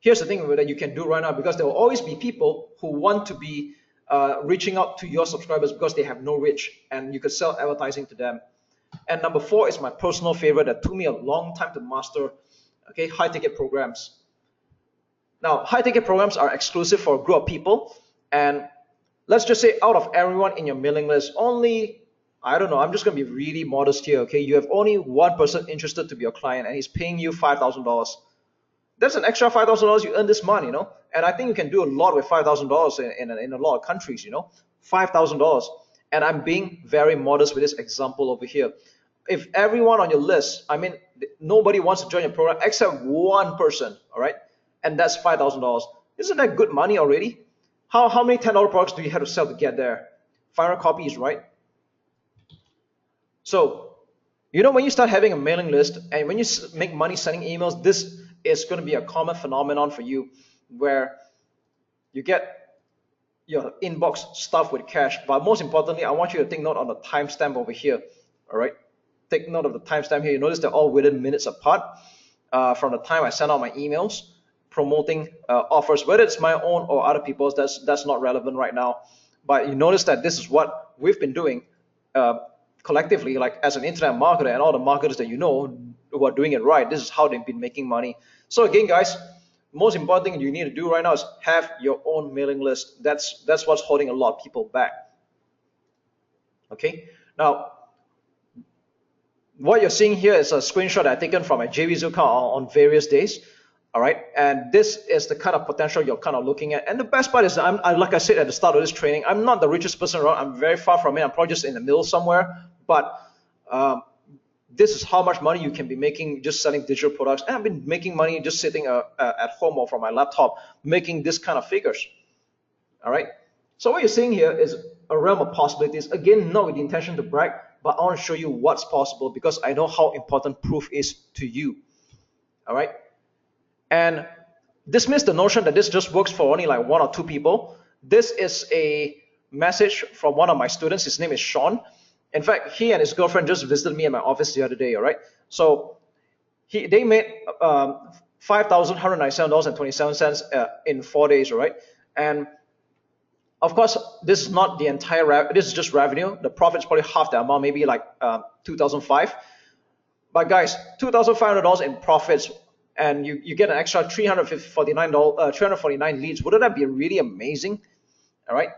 here's the thing that you can do right now, because there will always be people who want to be reaching out to your subscribers because they have no reach, and you could sell advertising to them. And number four is my personal favorite that took me a long time to master. Okay, high ticket programs. Now, high ticket programs are exclusive for a group of people, and let's just say out of everyone in your mailing list, only, I don't know, I'm just going to be really modest here, okay? You have only one person interested to be your client, and he's paying you $5,000. That's an extra $5,000 you earn this month, you know? And I think you can do a lot with $5,000 in a lot of countries, you know? $5,000. And I'm being very modest with this example over here. If everyone on your list, I mean, nobody wants to join your program except one person, all right? And that's $5,000. Isn't that good money already? How many $10 products do you have to sell to get there? 500 copies, right? So, you know, when you start having a mailing list and when you make money sending emails, this is going to be a common phenomenon for you where you get your inbox stuffed with cash. But most importantly, I want you to take note on the timestamp over here. All right, take note of the timestamp here. You notice they're all within minutes apart from the time I send out my emails promoting offers, whether it's my own or other people's. That's not relevant right now. But you notice that this is what we've been doing collectively, like as an internet marketer and all the marketers that you know who are doing it right. This is how they've been making money. So again, guys, most important thing you need to do right now is have your own mailing list. That's what's holding a lot of people back. Okay, now what you're seeing here is a screenshot I taken from a JVZoo account on various days. All right, and this is the kind of potential you're kind of looking at. And the best part is, like I said at the start of this training, I'm not the richest person around. I'm very far from it. I'm probably just in the middle somewhere. But this is how much money you can be making just selling digital products. And I've been making money just sitting at home or from my laptop, making this kind of figures. All right. So what you're seeing here is a realm of possibilities. Again, not with the intention to brag, but I want to show you what's possible because I know how important proof is to you. All right. And dismiss the notion that this just works for only like one or two people. This is a message from one of my students. His name is Sean. In fact, he and his girlfriend just visited me at my office the other day, all right? So they made $5,197.27 in 4 days, all right? And of course, this is not the entire, this is just revenue. The profit's probably half the amount, maybe like 2005. But guys, $2,500 in profits, and you get an extra 349 leads. Wouldn't that be really amazing? All right.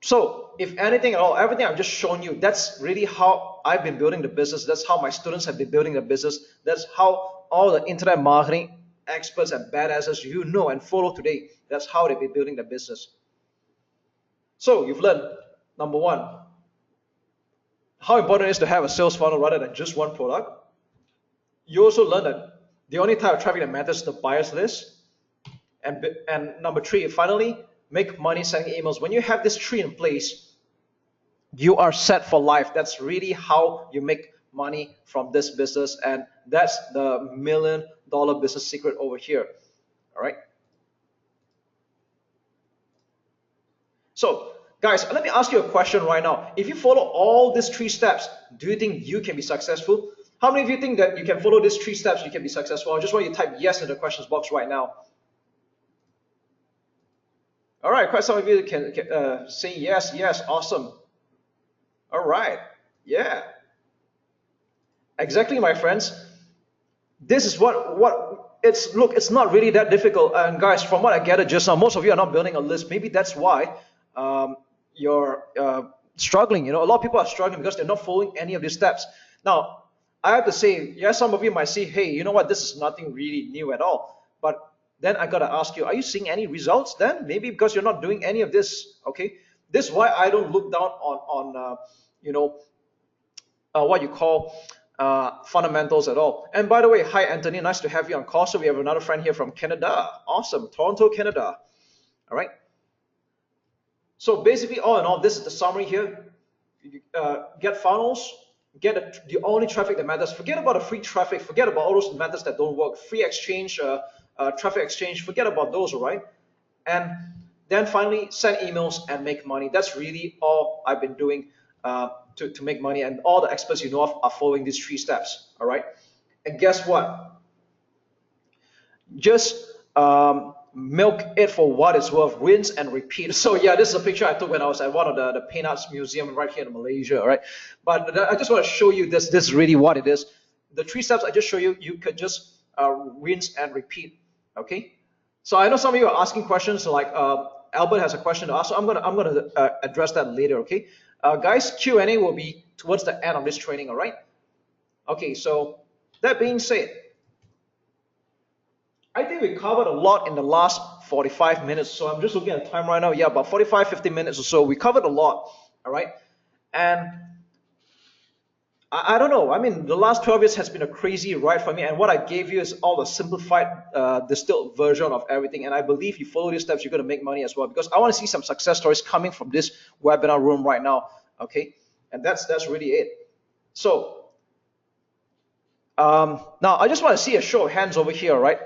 So if anything at all, everything I've just shown you, that's really how I've been building the business. That's how my students have been building the business. That's how all the internet marketing experts and badasses you know and follow today, that's how they've been building the business. So you've learned, number one, how important it is to have a sales funnel rather than just one product. You also learn that the only type of traffic that matters is the buyers list. And number three, finally, make money sending emails. When you have this tree in place, you are set for life. That's really how you make money from this business. And that's the $1 million business secret over here. All right. So Guys, let me ask you a question right now. If you follow all these three steps, do you think you can be successful? How many of you think that you can follow these three steps, you can be successful? I just want you to type yes in the questions box right now. All right, quite some of you can say yes, yes, awesome. All right, yeah, exactly, my friends. This is what it's look. It's not really that difficult. And guys, from what I gathered just now, most of you are not building a list. Maybe that's why you're struggling. You know, a lot of people are struggling because they're not following any of these steps. Now, I have to say, yes, some of you might say, hey, you know what, this is nothing really new at all. But then I gotta ask you, are you seeing any results? Then maybe because you're not doing any of this. Okay, this is why I don't look down on you know what you call fundamentals at all. And by the way, hi Anthony, nice to have you on call. So we have another friend here from Canada. Awesome, Toronto, Canada. All right. So basically, all in all, this is the summary here. Get funnels, get the only traffic that matters. Forget about the free traffic. Forget about all those methods that don't work. Free exchange, traffic exchange. Forget about those, all right? And then finally, send emails and make money. That's really all I've been doing to make money. And all the experts you know of are following these three steps, all right? And guess what? Just milk it for what it's worth, rinse and repeat. So yeah, this is a picture I took when I was at one of the paint arts museum right here in Malaysia, right? But I just want to show you this. This is really what it is. The three steps I just show you, you could just rinse and repeat. Okay. So I know some of you are asking questions like Albert has a question to ask. So I'm gonna address that later. Okay. Guys, Q&A will be towards the end of this training. All right. Okay. So that being said, I think we covered a lot in the last 45 minutes. So I'm just looking at the time right now. Yeah, about 45, 50 minutes or so. We covered a lot. All right. And I don't know. I mean, the last 12 years has been a crazy ride for me. And what I gave you is all the simplified, distilled version of everything. And I believe you follow these steps, you're going to make money as well. Because I want to see some success stories coming from this webinar room right now. Okay. And that's really it. So now, I just want to see a show of hands over here, right?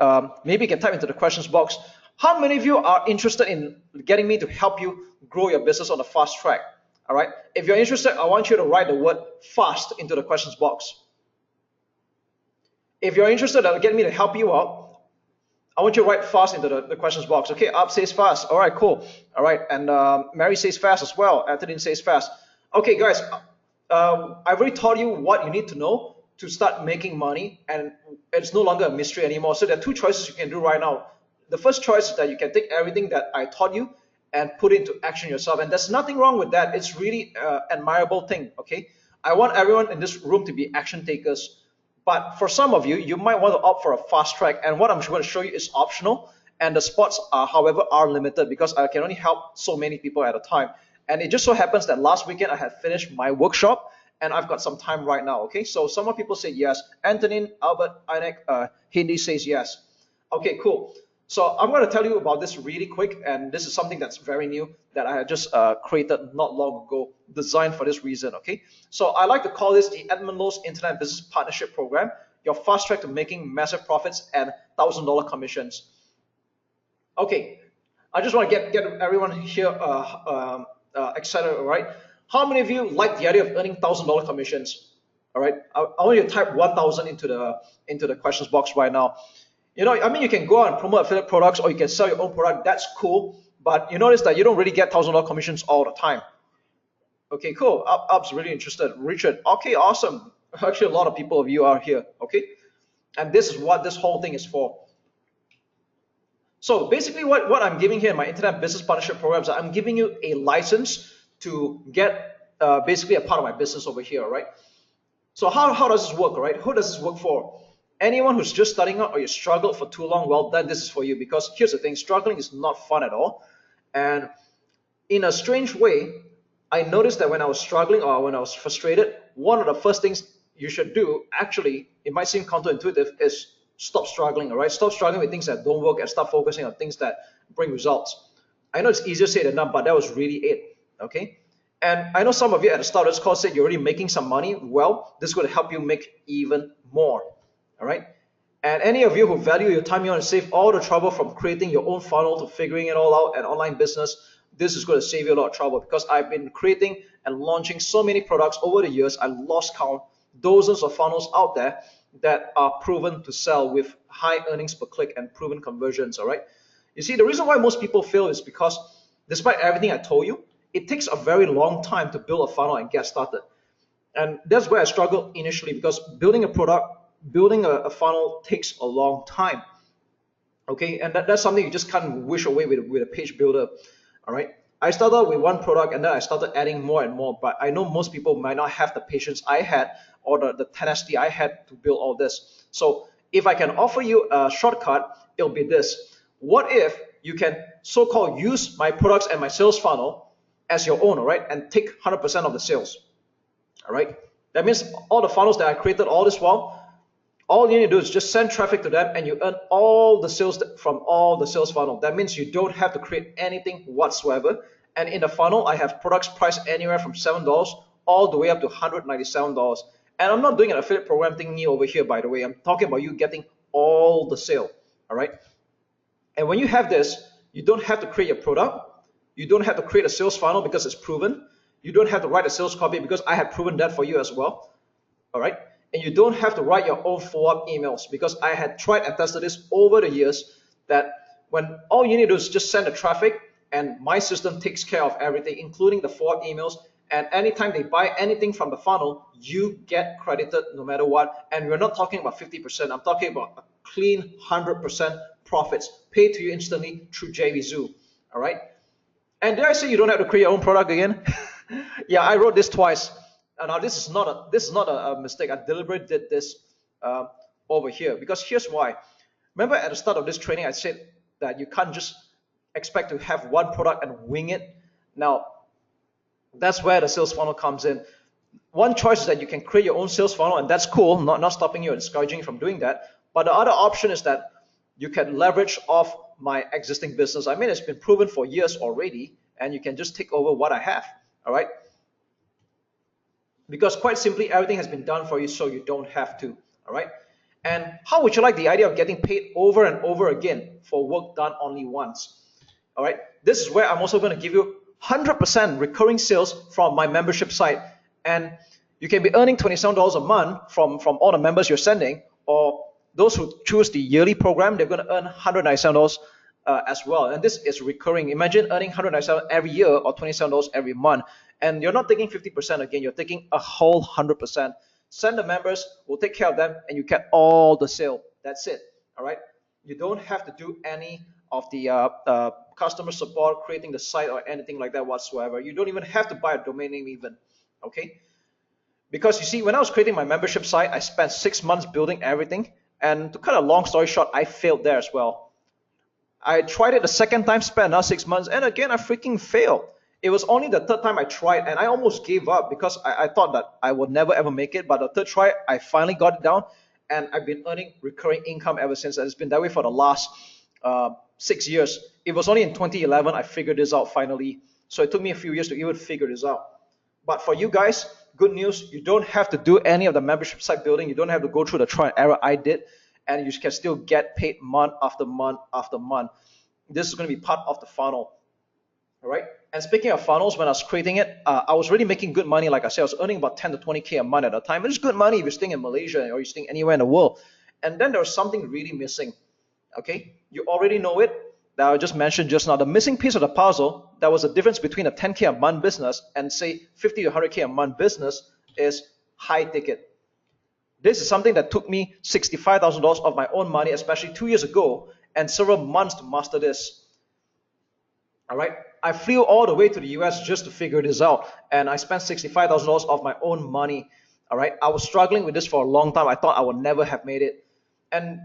Maybe you can type into the questions box. How many of you are interested in getting me to help you grow your business on a fast track? All right. If you're interested, I want you to write the word fast into the questions box. If you're interested in getting me to help you out, I want you to write fast into the questions box. Okay, Up says fast. All right, cool. All right, and Mary says fast as well. Anthony says fast. Okay, guys, I've already taught you what you need to know to start making money, and it's no longer a mystery anymore. So there are two choices you can do right now. The first choice is that you can take everything that I taught you and put it into action yourself, and there's nothing wrong with that. It's really an admirable thing. Okay, I want everyone in this room to be action takers. But for some of you, you might want to opt for a fast track, and what I'm going to show you is optional, and the spots are, however, are limited because I can only help so many people at a time. And it just so happens that last weekend I had finished my workshop, and I've got some time right now. Okay, so some of people say yes. Antonin, Albert, Inek, Hindi says yes. Okay, cool. So I'm going to tell you about this really quick, and this is something that's very new that I had just created not long ago, designed for this reason. Okay, so I like to call this the Edmund Lowe's Internet Business Partnership Program, your fast track to making massive profits and $1,000 commissions. Okay, I just want to get everyone here excited. All right, how many of you like the idea of earning $1,000 commissions? All right, I want you to type 1,000 into the questions box right now. You know, I mean, you can go out and promote affiliate products or you can sell your own product. That's cool. But you notice that you don't really get $1,000 commissions all the time. Okay, cool. Up's really interested. Richard, okay, awesome. Actually, a lot of people of you are here. Okay. And this is what this whole thing is for. So basically what I'm giving here in my Internet Business Partnership Programs, I'm giving you a license to get basically a part of my business over here, right? So how does this work, right? Who does this work for? Anyone who's just starting out or you struggled for too long, well, then this is for you, because here's the thing, struggling is not fun at all. And in a strange way, I noticed that when I was struggling or when I was frustrated, one of the first things you should do, actually, it might seem counterintuitive, is stop struggling, all right? Stop struggling with things that don't work and start focusing on things that bring results. I know it's easier said than done, but that was really it, okay? And I know some of you at the start of this course said you're already making some money. Well, this is going to help you make even more. All right. And any of you who value your time, you want to save all the trouble from creating your own funnel to figuring it all out, an online business, this is going to save you a lot of trouble, because I've been creating and launching so many products over the years. I lost count, dozens of funnels out there that are proven to sell with high earnings per click and proven conversions. All right. You see, the reason why most people fail is because despite everything I told you, it takes a very long time to build a funnel and get started. And that's where I struggled initially, because building a product, building a funnel takes a long time. Okay, and that's something you just can't wish away with a page builder. All right, I started with one product and then I started adding more and more, but I know most people might not have the patience I had or the tenacity I had to build all this. So if I can offer you a shortcut, it'll be this: what if you can so-called use my products and my sales funnel as your own, all right, and take 100% of the sales. All right, that means all the funnels that I created all this while, all you need to do is just send traffic to them and you earn all the sales from all the sales funnel. That means you don't have to create anything whatsoever. And in the funnel, I have products priced anywhere from $7 all the way up to $197. And I'm not doing an affiliate program thingy over here, by the way. I'm talking about you getting all the sale. All right. And when you have this, you don't have to create a product. You don't have to create a sales funnel because it's proven. You don't have to write a sales copy because I have proven that for you as well. All right. And you don't have to write your own follow-up emails, because I had tried and tested this over the years, that when all you need to do is just send the traffic and my system takes care of everything, including the follow-up emails. And anytime they buy anything from the funnel, you get credited no matter what. And we're not talking about 50%. I'm talking about a clean 100% profits paid to you instantly through JVZoo. All right. And did I say you don't have to create your own product again? Yeah, I wrote this twice. Now this is not a mistake. I deliberately did this uh, over here, because here's why. Remember at the start of this training, I said that you can't just expect to have one product and wing it. Now that's where the sales funnel comes in. One choice is that you can create your own sales funnel, and that's cool. Not stopping you or discouraging you from doing that. But the other option is that you can leverage off my existing business. I mean, it's been proven for years already, and you can just take over what I have. All right. Because quite simply, everything has been done for you, so you don't have to. All right. And how would you like the idea of getting paid over and over again for work done only once? All right. This is where I'm also going to give you 100% recurring sales from my membership site, and you can be earning $27 a month from all the members you're sending, or those who choose the yearly program, they're going to earn $197 as well. And this is recurring. Imagine earning $197 every year or $27 every month. And you're not taking 50% again, you're taking a whole 100%. Send the members, we'll take care of them, and you get all the sale. That's it. All right. You don't have to do any of the customer support, creating the site, or anything like that whatsoever. You don't even have to buy a domain name even. Okay. Because you see, when I was creating my membership site, I spent 6 months building everything. And to cut a long story short, I failed there as well. I tried it the second time, spent another 6 months, and again, I freaking failed. It was only the third time I tried, and I almost gave up because I thought that I would never ever make it. But the third try, I finally got it down, and I've been earning recurring income ever since. And it's been that way for the last 6 years. It was only in 2011 I figured this out finally. So it took me a few years to even figure this out. But for you guys, good news, you don't have to do any of the membership site building. You don't have to go through the trial and error I did, and you can still get paid month after month after month. This is going to be part of the funnel. All right. And speaking of funnels, when I was creating it, I was really making good money. Like I said, I was earning about 10 to 20K a month at a time. It's good money if you're staying in Malaysia or you're staying anywhere in the world. And then there was something really missing. Okay. You already know it. That I just mentioned just now. The missing piece of the puzzle, that was the difference between a 10K a month business and say 50 to 100K a month business, is high ticket. This is something that took me $65,000 of my own money, especially 2 years ago, and several months to master this. All right. I flew all the way to the US just to figure this out, and I spent $65,000 of my own money. All right. I was struggling with this for a long time. I thought I would never have made it. And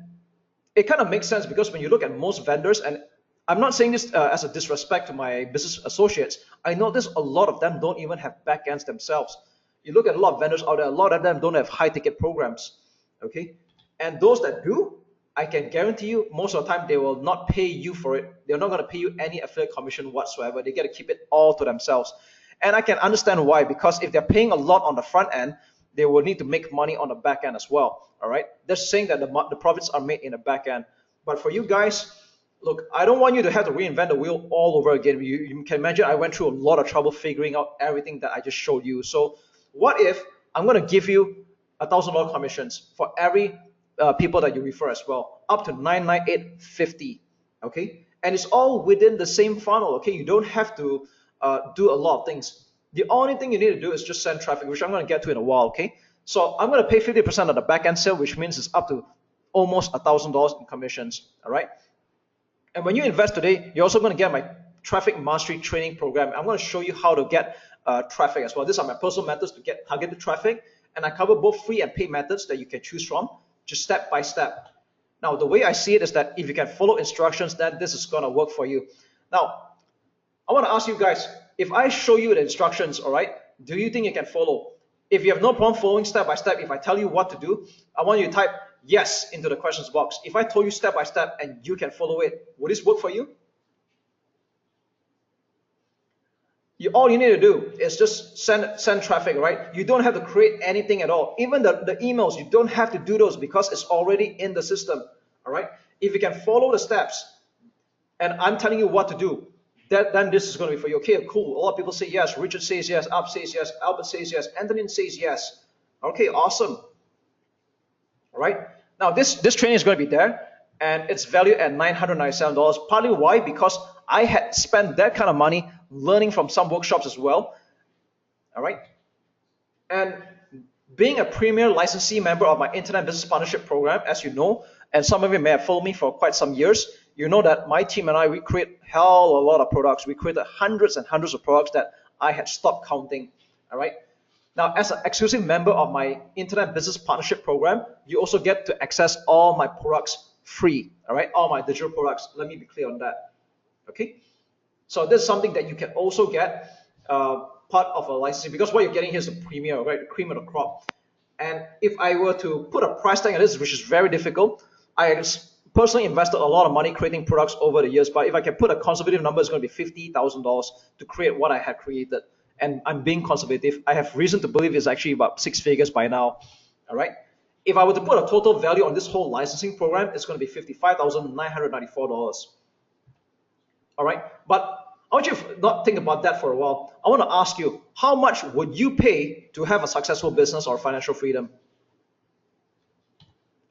it kind of makes sense because when you look at most vendors, and I'm not saying this as a disrespect to my business associates, I notice a lot of them don't even have backends themselves. You look at a lot of vendors out there, a lot of them don't have high ticket programs. Okay. And those that do, I can guarantee you most of the time they will not pay you for it. They're not going to pay you any affiliate commission whatsoever. They get to keep it all to themselves. And I can understand why, because if they're paying a lot on the front end, they will need to make money on the back end as well. All right. They're saying that the profits are made in the back end. But for you guys, Look, I don't want you to have to reinvent the wheel all over again. You can imagine I went through a lot of trouble figuring out everything that I just showed you. So what if I'm going to give you $1,000 commissions for every people that you refer as well, up to 998.50, okay? And it's all within the same funnel, okay? You don't have to do a lot of things. The only thing you need to do is just send traffic, which I'm going to get to in a while, okay? So I'm going to pay 50% of the back end sale, which means it's up to almost $1,000 in commissions, all right? And when you invest today, you're also going to get my traffic mastery training program. I'm going to show you how to get traffic as well. These are my personal methods to get targeted traffic, and I cover both free and paid methods that you can choose from, just step by step. Now, the way I see it is that if you can follow instructions, then this is going to work for you. Now, I want to ask you guys, if I show you the instructions, all right, do you think you can follow? If you have no problem following step by step, if I tell you what to do, I want you to type yes into the questions box. If I told you step by step and you can follow it, would this work for you? All you need to do is just send traffic, right? You don't have to create anything at all. Even the emails, you don't have to do those because it's already in the system, all right? If you can follow the steps and I'm telling you what to do, then this is going to be for you. Okay, cool. A lot of people say yes. Richard says yes. Ab says yes. Albert says yes. Anthony says yes. Okay, awesome. All right. Now this training is going to be there, and it's valued at $997. Partly why? Because I had spent that kind of money learning from some workshops as well. All right. And being a premier licensee member of my Internet Business Partnership Program, as you know, and some of you may have followed me for quite some years, you know that my team and I, we create hell a lot of products. We created hundreds and hundreds of products that I had stopped counting. All right. Now, as an exclusive member of my Internet Business Partnership Program, you also get to access all my products free. All right, all my digital products. Let me be clear on that. Okay. So this is something that you can also get part of a licensing, because what you're getting here is the premier, right? The cream of the crop. And if I were to put a price tag on this, which is very difficult, I personally invested a lot of money creating products over the years. But if I can put a conservative number, it's going to be $50,000 to create what I had created. And I'm being conservative. I have reason to believe it's actually about 6 figures by now. All right. If I were to put a total value on this whole licensing program, it's going to be $55,994. All right. But I want you to not think about that for a while. I want to ask you, how much would you pay to have a successful business or financial freedom?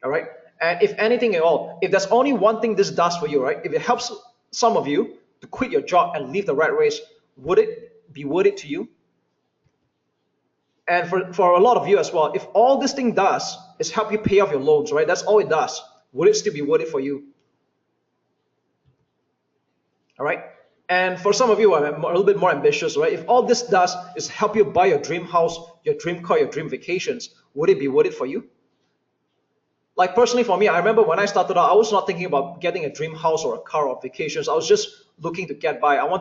All right. And if anything at all, if there's only one thing this does for you, right? If it helps some of you to quit your job and leave the rat race, would it be worth it to you? And for a lot of you as well, if all this thing does is help you pay off your loans, right? That's all it does. Would it still be worth it for you? All right. And for some of you, I'm a little bit more ambitious, right? If all this does is help you buy your dream house, your dream car, your dream vacations, would it be worth it for you? Like personally for me, I remember when I started out, I was not thinking about getting a dream house or a car or vacations. I was just looking to get by. I would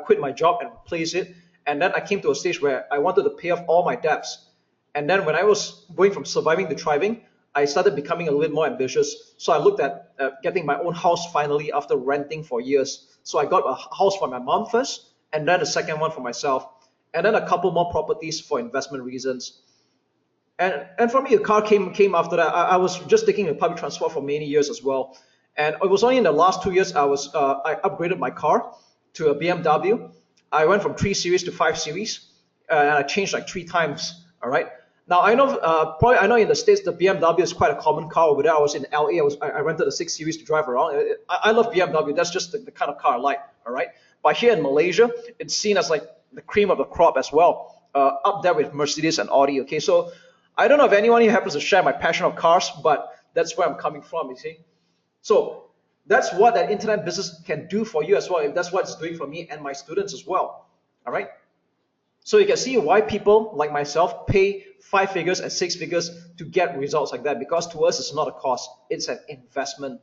quit my job and replace it. And then I came to a stage where I wanted to pay off all my debts. And then when I was going from surviving to thriving, I started becoming a little bit more ambitious. So I looked at getting my own house finally after renting for years. So I got a house for my mom first, and then a second one for myself, and then a couple more properties for investment reasons. And for me, a car came after that. I was just taking a public transport for many years as well. And it was only in the last 2 years I upgraded my car to a BMW. I went from 3 Series to 5 Series, and I changed like 3 times. All right. Now I know I know in the States the BMW is quite a common car over there. I was in LA. I rented a 6 Series to drive around. I love BMW. That's just the kind of car I like. All right. But here in Malaysia, it's seen as like the cream of the crop as well, up there with Mercedes and Audi. Okay, so I don't know if anyone here happens to share my passion of cars, but that's where I'm coming from. You see, so that's what that internet business can do for you as well. If that's what it's doing for me and my students as well. All right. So you can see why people like myself pay 5 figures and 6 figures to get results like that, because to us it's not a cost, it's an investment.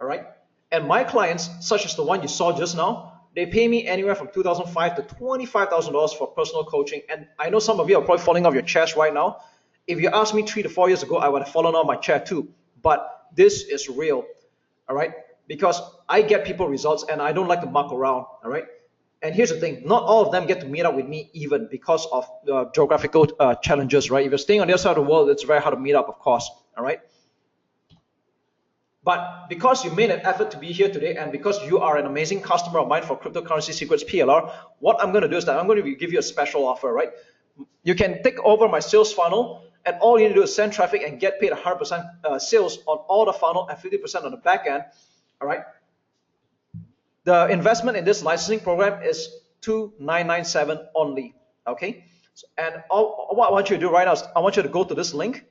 All right. And my clients, such as the one you saw just now, they pay me anywhere from $2,500 to $25,000 for personal coaching. And I know some of you are probably falling off your chairs right now. If you asked me 3 to 4 years ago, I would have fallen off my chair too. But this is real. All right. Because I get people results and I don't like to muck around. All right. And here's the thing, not all of them get to meet up with me even because of geographical challenges, right? If you're staying on the other side of the world, it's very hard to meet up, of course, all right? But because you made an effort to be here today and because you are an amazing customer of mine for Cryptocurrency Secrets PLR, what I'm going to do is that I'm going to give you a special offer, right? You can take over my sales funnel, and all you need to do is send traffic and get paid 100% sales on all the funnel and 50% on the back end, all right? The investment in this licensing program is 2,997 only, okay? And what I want you to do right now is I want you to go to this link.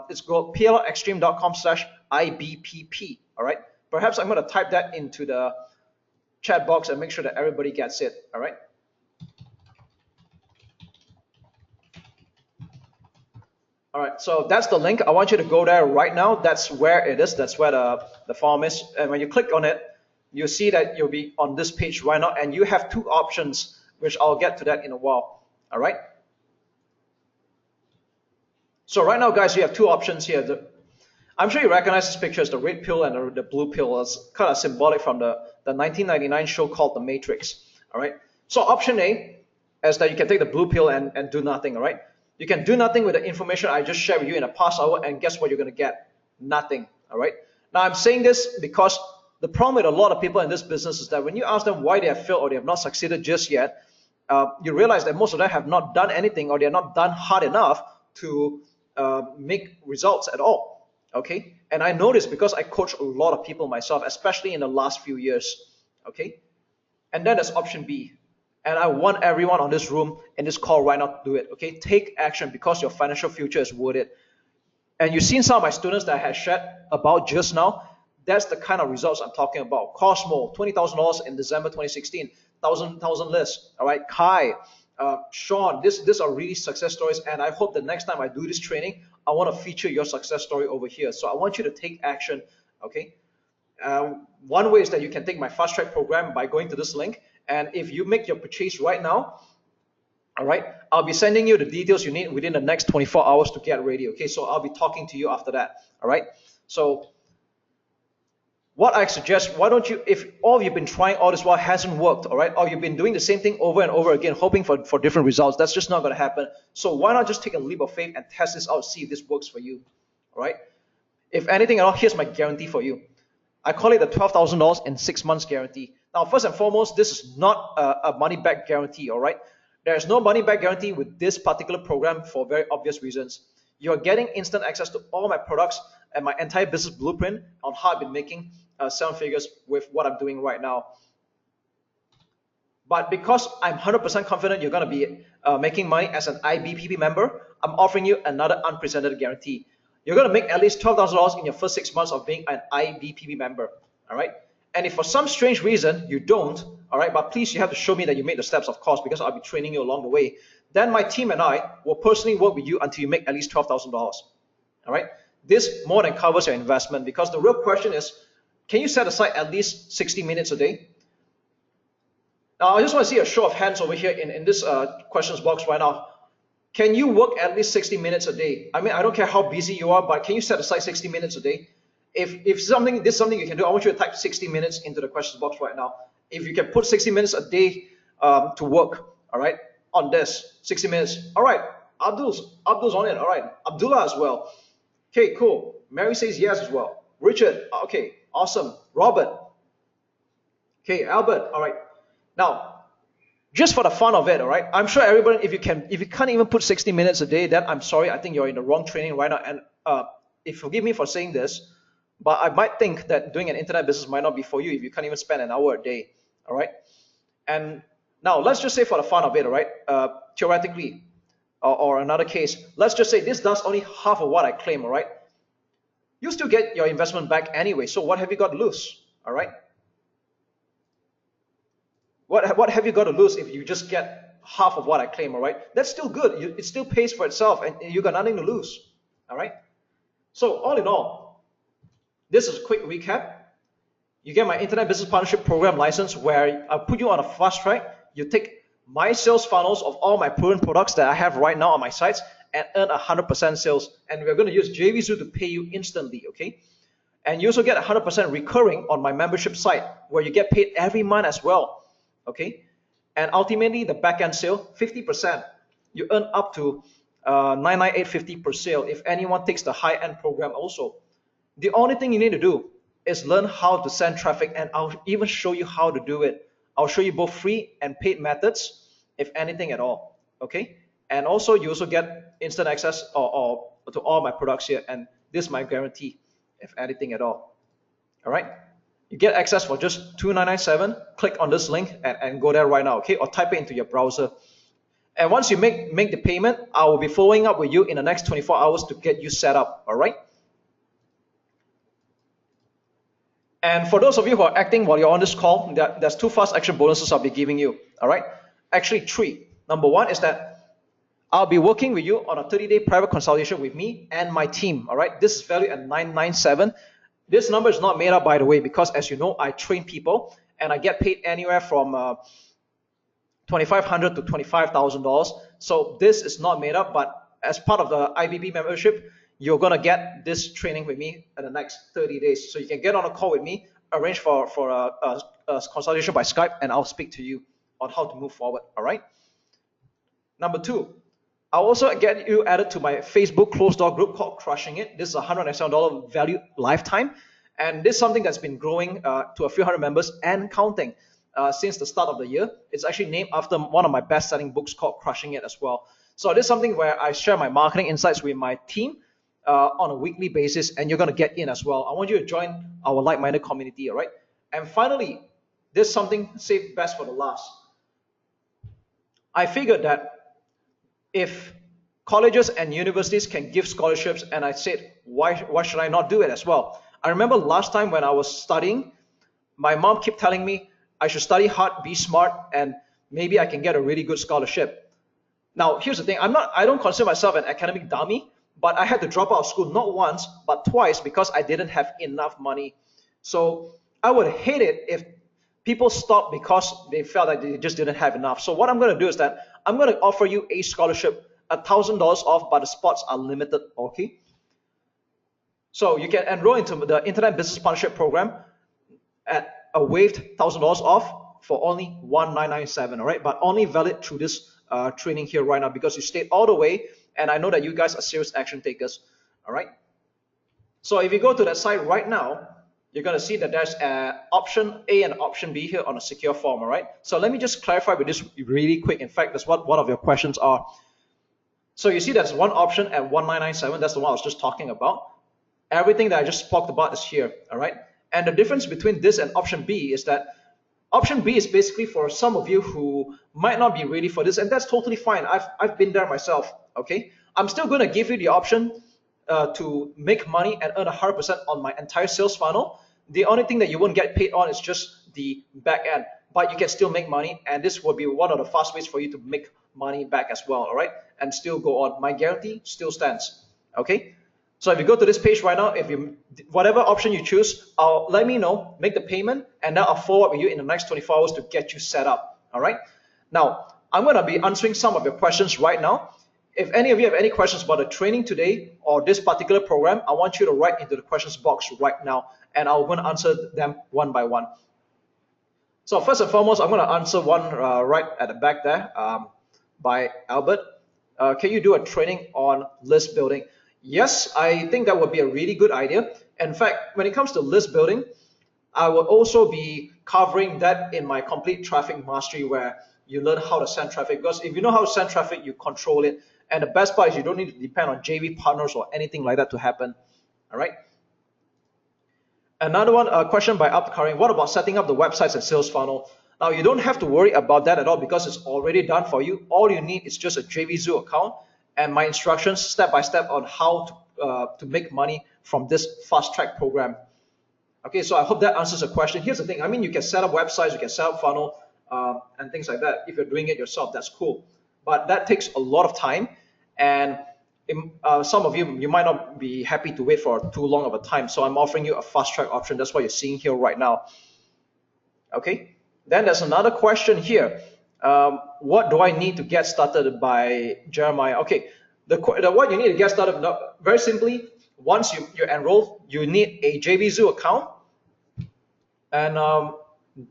It's go plrextreme.com/IBPP, all right? Perhaps I'm going to type that into the chat box and make sure that everybody gets it, all right? All right, so that's the link. I want you to go there right now. That's where it is. That's where the form is. And when you click on it, you see that you'll be on this page right now, and you have two options, which I'll get to that in a while. All right. So right now, guys, you have two options here. I'm sure you recognize this picture as the red pill and the blue pill. It's kind of symbolic from the 1999 show called The Matrix. All right. So option A is that you can take the blue pill and do nothing. All right. You can do nothing with the information I just shared with you in the past hour, and guess what you're going to get? Nothing. All right. Now I'm saying this because the problem with a lot of people in this business is that when you ask them why they have failed or they have not succeeded just yet, you realize that most of them have not done anything or they are not done hard enough to make results at all. Okay. And I know this because I coach a lot of people myself, especially in the last few years. Okay. And then there's option B. And I want everyone on this room in this call right now to do it. Okay, take action because your financial future is worth it. And you've seen some of my students that I had shared about just now. That's the kind of results I'm talking about. Cosmo, $20,000 in December 2016, 1,000 lists. All right, Kai, Sean, these are really success stories. And I hope that next time I do this training, I want to feature your success story over here. So I want you to take action. Okay. One way is that you can take my fast track program by going to this link. And if you make your purchase right now, all right, I'll be sending you the details you need within the next 24 hours to get ready. Okay, so I'll be talking to you after that. All right. So what I suggest, why don't you, if all you've been trying all this while hasn't worked, all right, or you've been doing the same thing over and over again, hoping for different results, that's just not going to happen. So why not just take a leap of faith and test this out, see if this works for you. All right. If anything at all, here's my guarantee for you. I call it the $12,000 in 6 months guarantee. Now, first and foremost, this is not a money-back guarantee, all right? There is no money-back guarantee with this particular program for very obvious reasons. You're getting instant access to all my products and my entire business blueprint on how I've been making 7 figures with what I'm doing right now. But because I'm 100% confident you're going to be making money as an IBPP member, I'm offering you another unprecedented guarantee. You're going to make at least $12,000 in your first 6 months of being an IBPP member, all right? And if for some strange reason you don't, all right, but please you have to show me that you made the steps, of course, because I'll be training you along the way, then my team and I will personally work with you until you make at least $12,000, all right? This more than covers your investment because the real question is, can you set aside at least 60 minutes a day? Now, I just want to see a show of hands over here in this questions box right now. Can you work at least 60 minutes a day? I mean, I don't care how busy you are, but can you set aside 60 minutes a day? If this is something you can do, I want you to type 60 minutes into the questions box right now. If you can put 60 minutes a day to work, all right, on this, 60 minutes. All right, Abdul's on it. All right, Abdullah as well. Okay, cool. Mary says yes as well. Richard, okay, awesome. Robert. Okay, Albert, all right. Now, just for the fun of it, all right? I'm sure everybody, if you can't even put 60 minutes a day, then I'm sorry, I think you're in the wrong training right now. And forgive me for saying this, but I might think that doing an internet business might not be for you if you can't even spend an hour a day, all right? And now let's just say for the fun of it, all right? Theoretically, or another case, let's just say this does only half of what I claim, all right? You still get your investment back anyway. So what have you got to lose, all right? What have you got to lose if you just get half of what I claim, all right? That's still good. It still pays for itself, and you got nothing to lose, all right? So all in all, this is a quick recap. You get my Internet Business Partnership Program license where I put you on a fast track. You take my sales funnels of all my proven products that I have right now on my sites and earn 100% sales. And we're going to use JVZoo to pay you instantly, okay? And you also get 100% recurring on my membership site where you get paid every month as well. Okay, and ultimately the back-end sale, 50%. You earn up to $998.50 per sale if anyone takes the high-end program also. The only thing you need to do is learn how to send traffic, and I'll even show you how to do it. I'll show you both free and paid methods, if anything at all. Okay, and also you also get instant access or to all my products here, and this is my guarantee, if anything at all right. You get access for just 2,997. Click on this link and go there right now, okay, or type it into your browser. And once you make the payment, I will be following up with you in the next 24 hours to get you set up. All right. And for those of you who are acting while you're on this call, there's two fast action bonuses I'll be giving you. All right. Actually, three. Number one is that I'll be working with you on a 30-day private consultation with me and my team. All right. This is valued at 997. This number is not made up, by the way, because as you know, I train people and I get paid anywhere from $2,500 to $25,000. So this is not made up, but as part of the IBB membership, you're gonna get this training with me in the next 30 days. So you can get on a call with me, arrange for a consultation by Skype, and I'll speak to you on how to move forward. All right. Number two, I'll also get you added to my Facebook closed door group called Crushing It. This is a $107 value lifetime. And this is something that's been growing to a few hundred members and counting since the start of the year. It's actually named after one of my best-selling books called Crushing It as well. So this is something where I share my marketing insights with my team on a weekly basis, and you're going to get in as well. I want you to join our like-minded community, all right? And finally, this is something saved best for the last. I figured that if colleges and universities can give scholarships, and I said, why should I not do it as well? I remember last time when I was studying, my mom kept telling me I should study hard, be smart, and maybe I can get a really good scholarship. Now, here's the thing. I don't consider myself an academic dummy, but I had to drop out of school not once, but twice because I didn't have enough money. So I would hate it if people stopped because they felt that they just didn't have enough. So what I'm going to do is that I'm going to offer you a scholarship, $1,000 off, but the spots are limited, okay? So you can enroll into the Internet Business Partnership Program at a waived $1,000 off for only $1,997, all right? But only valid through this training here right now because you stayed all the way, and I know that you guys are serious action takers, all right? So if you go to that site right now, you're going to see that there's option A and option B here on a secure form, all right? So let me just clarify with this really quick. In fact, that's what one of your questions are. So you see there's one option at 1997. That's the one I was just talking about. Everything that I just spoke about is here, all right? And the difference between this and option B is that option B is basically for some of you who might not be ready for this, and that's totally fine. I've been there myself, okay? I'm still going to give you the option to make money and earn 100% on my entire sales funnel. The only thing that you won't get paid on is just the back end, but you can still make money, and this will be one of the fast ways for you to make money back as well, all right? And still go on. My guarantee still stands, okay? So if you go to this page right now, if you whatever option you choose, let me know, make the payment, and then I'll follow up with you in the next 24 hours to get you set up, all right? Now, I'm going to be answering some of your questions right now. If any of you have any questions about the training today or this particular program, I want you to write into the questions box right now, and I'm going to answer them one by one. So first and foremost, I'm going to answer one right at the back there by Albert. Can you do a training on list building? Yes, I think that would be a really good idea. In fact, when it comes to list building, I will also be covering that in my complete traffic mastery where you learn how to send traffic. Because if you know how to send traffic, you control it. And the best part is you don't need to depend on JV partners or anything like that to happen. All right. Another one, a question by Upcurring. What about setting up the websites and sales funnel? Now, you don't have to worry about that at all because it's already done for you. All you need is just a JVZoo account and my instructions step by step on how to make money from this fast track program. Okay, so I hope that answers the question. Here's the thing. I mean, you can set up websites, you can set up funnel and things like that. If you're doing it yourself, that's cool. But that takes a lot of time. And some of you might not be happy to wait for too long of a time. So I'm offering you a fast track option. That's what you're seeing here right now. Okay, then there's another question here. What do I need to get started by Jeremiah? Okay, what you need to get started, very simply, once you enroll, you need a JVZoo account. And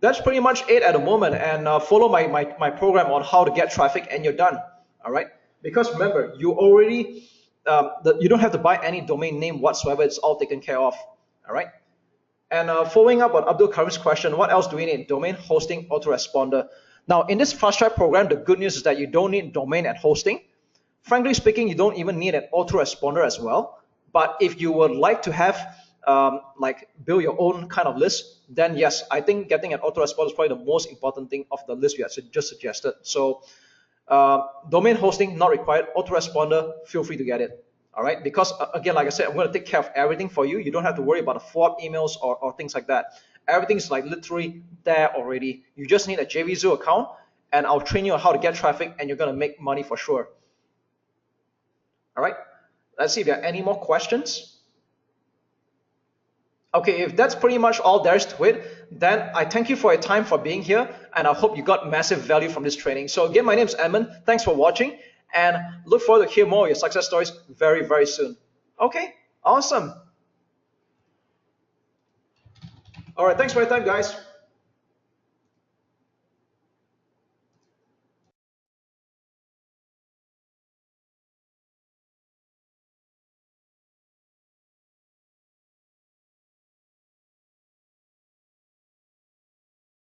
that's pretty much it at the moment. And follow my program on how to get traffic and you're done. All right. Because remember, you already, you don't have to buy any domain name whatsoever. It's all taken care of. All right. And following up on Abdul Karim's question, what else do we need? Domain, hosting, autoresponder. Now, in this fast track program, the good news is that you don't need domain and hosting. Frankly speaking, you don't even need an autoresponder as well. But if you would like to have like build your own kind of list, then yes, I think getting an autoresponder is probably the most important thing of the list we had just suggested. So domain hosting not required. Autoresponder, feel free to get it. All right, because again, like I said, I'm going to take care of everything for you. You don't have to worry about the follow-up emails or things like that. Everything's like literally there already. You just need a JVZoo account, and I'll train you on how to get traffic, and you're going to make money for sure. All right, let's see if there are any more questions. Okay, if that's pretty much all there is to it, then I thank you for your time for being here, and I hope you got massive value from this training. So again, my name is Edmund. Thanks for watching, and look forward to hear more of your success stories very, very soon. Okay, awesome. All right, thanks for your time, guys.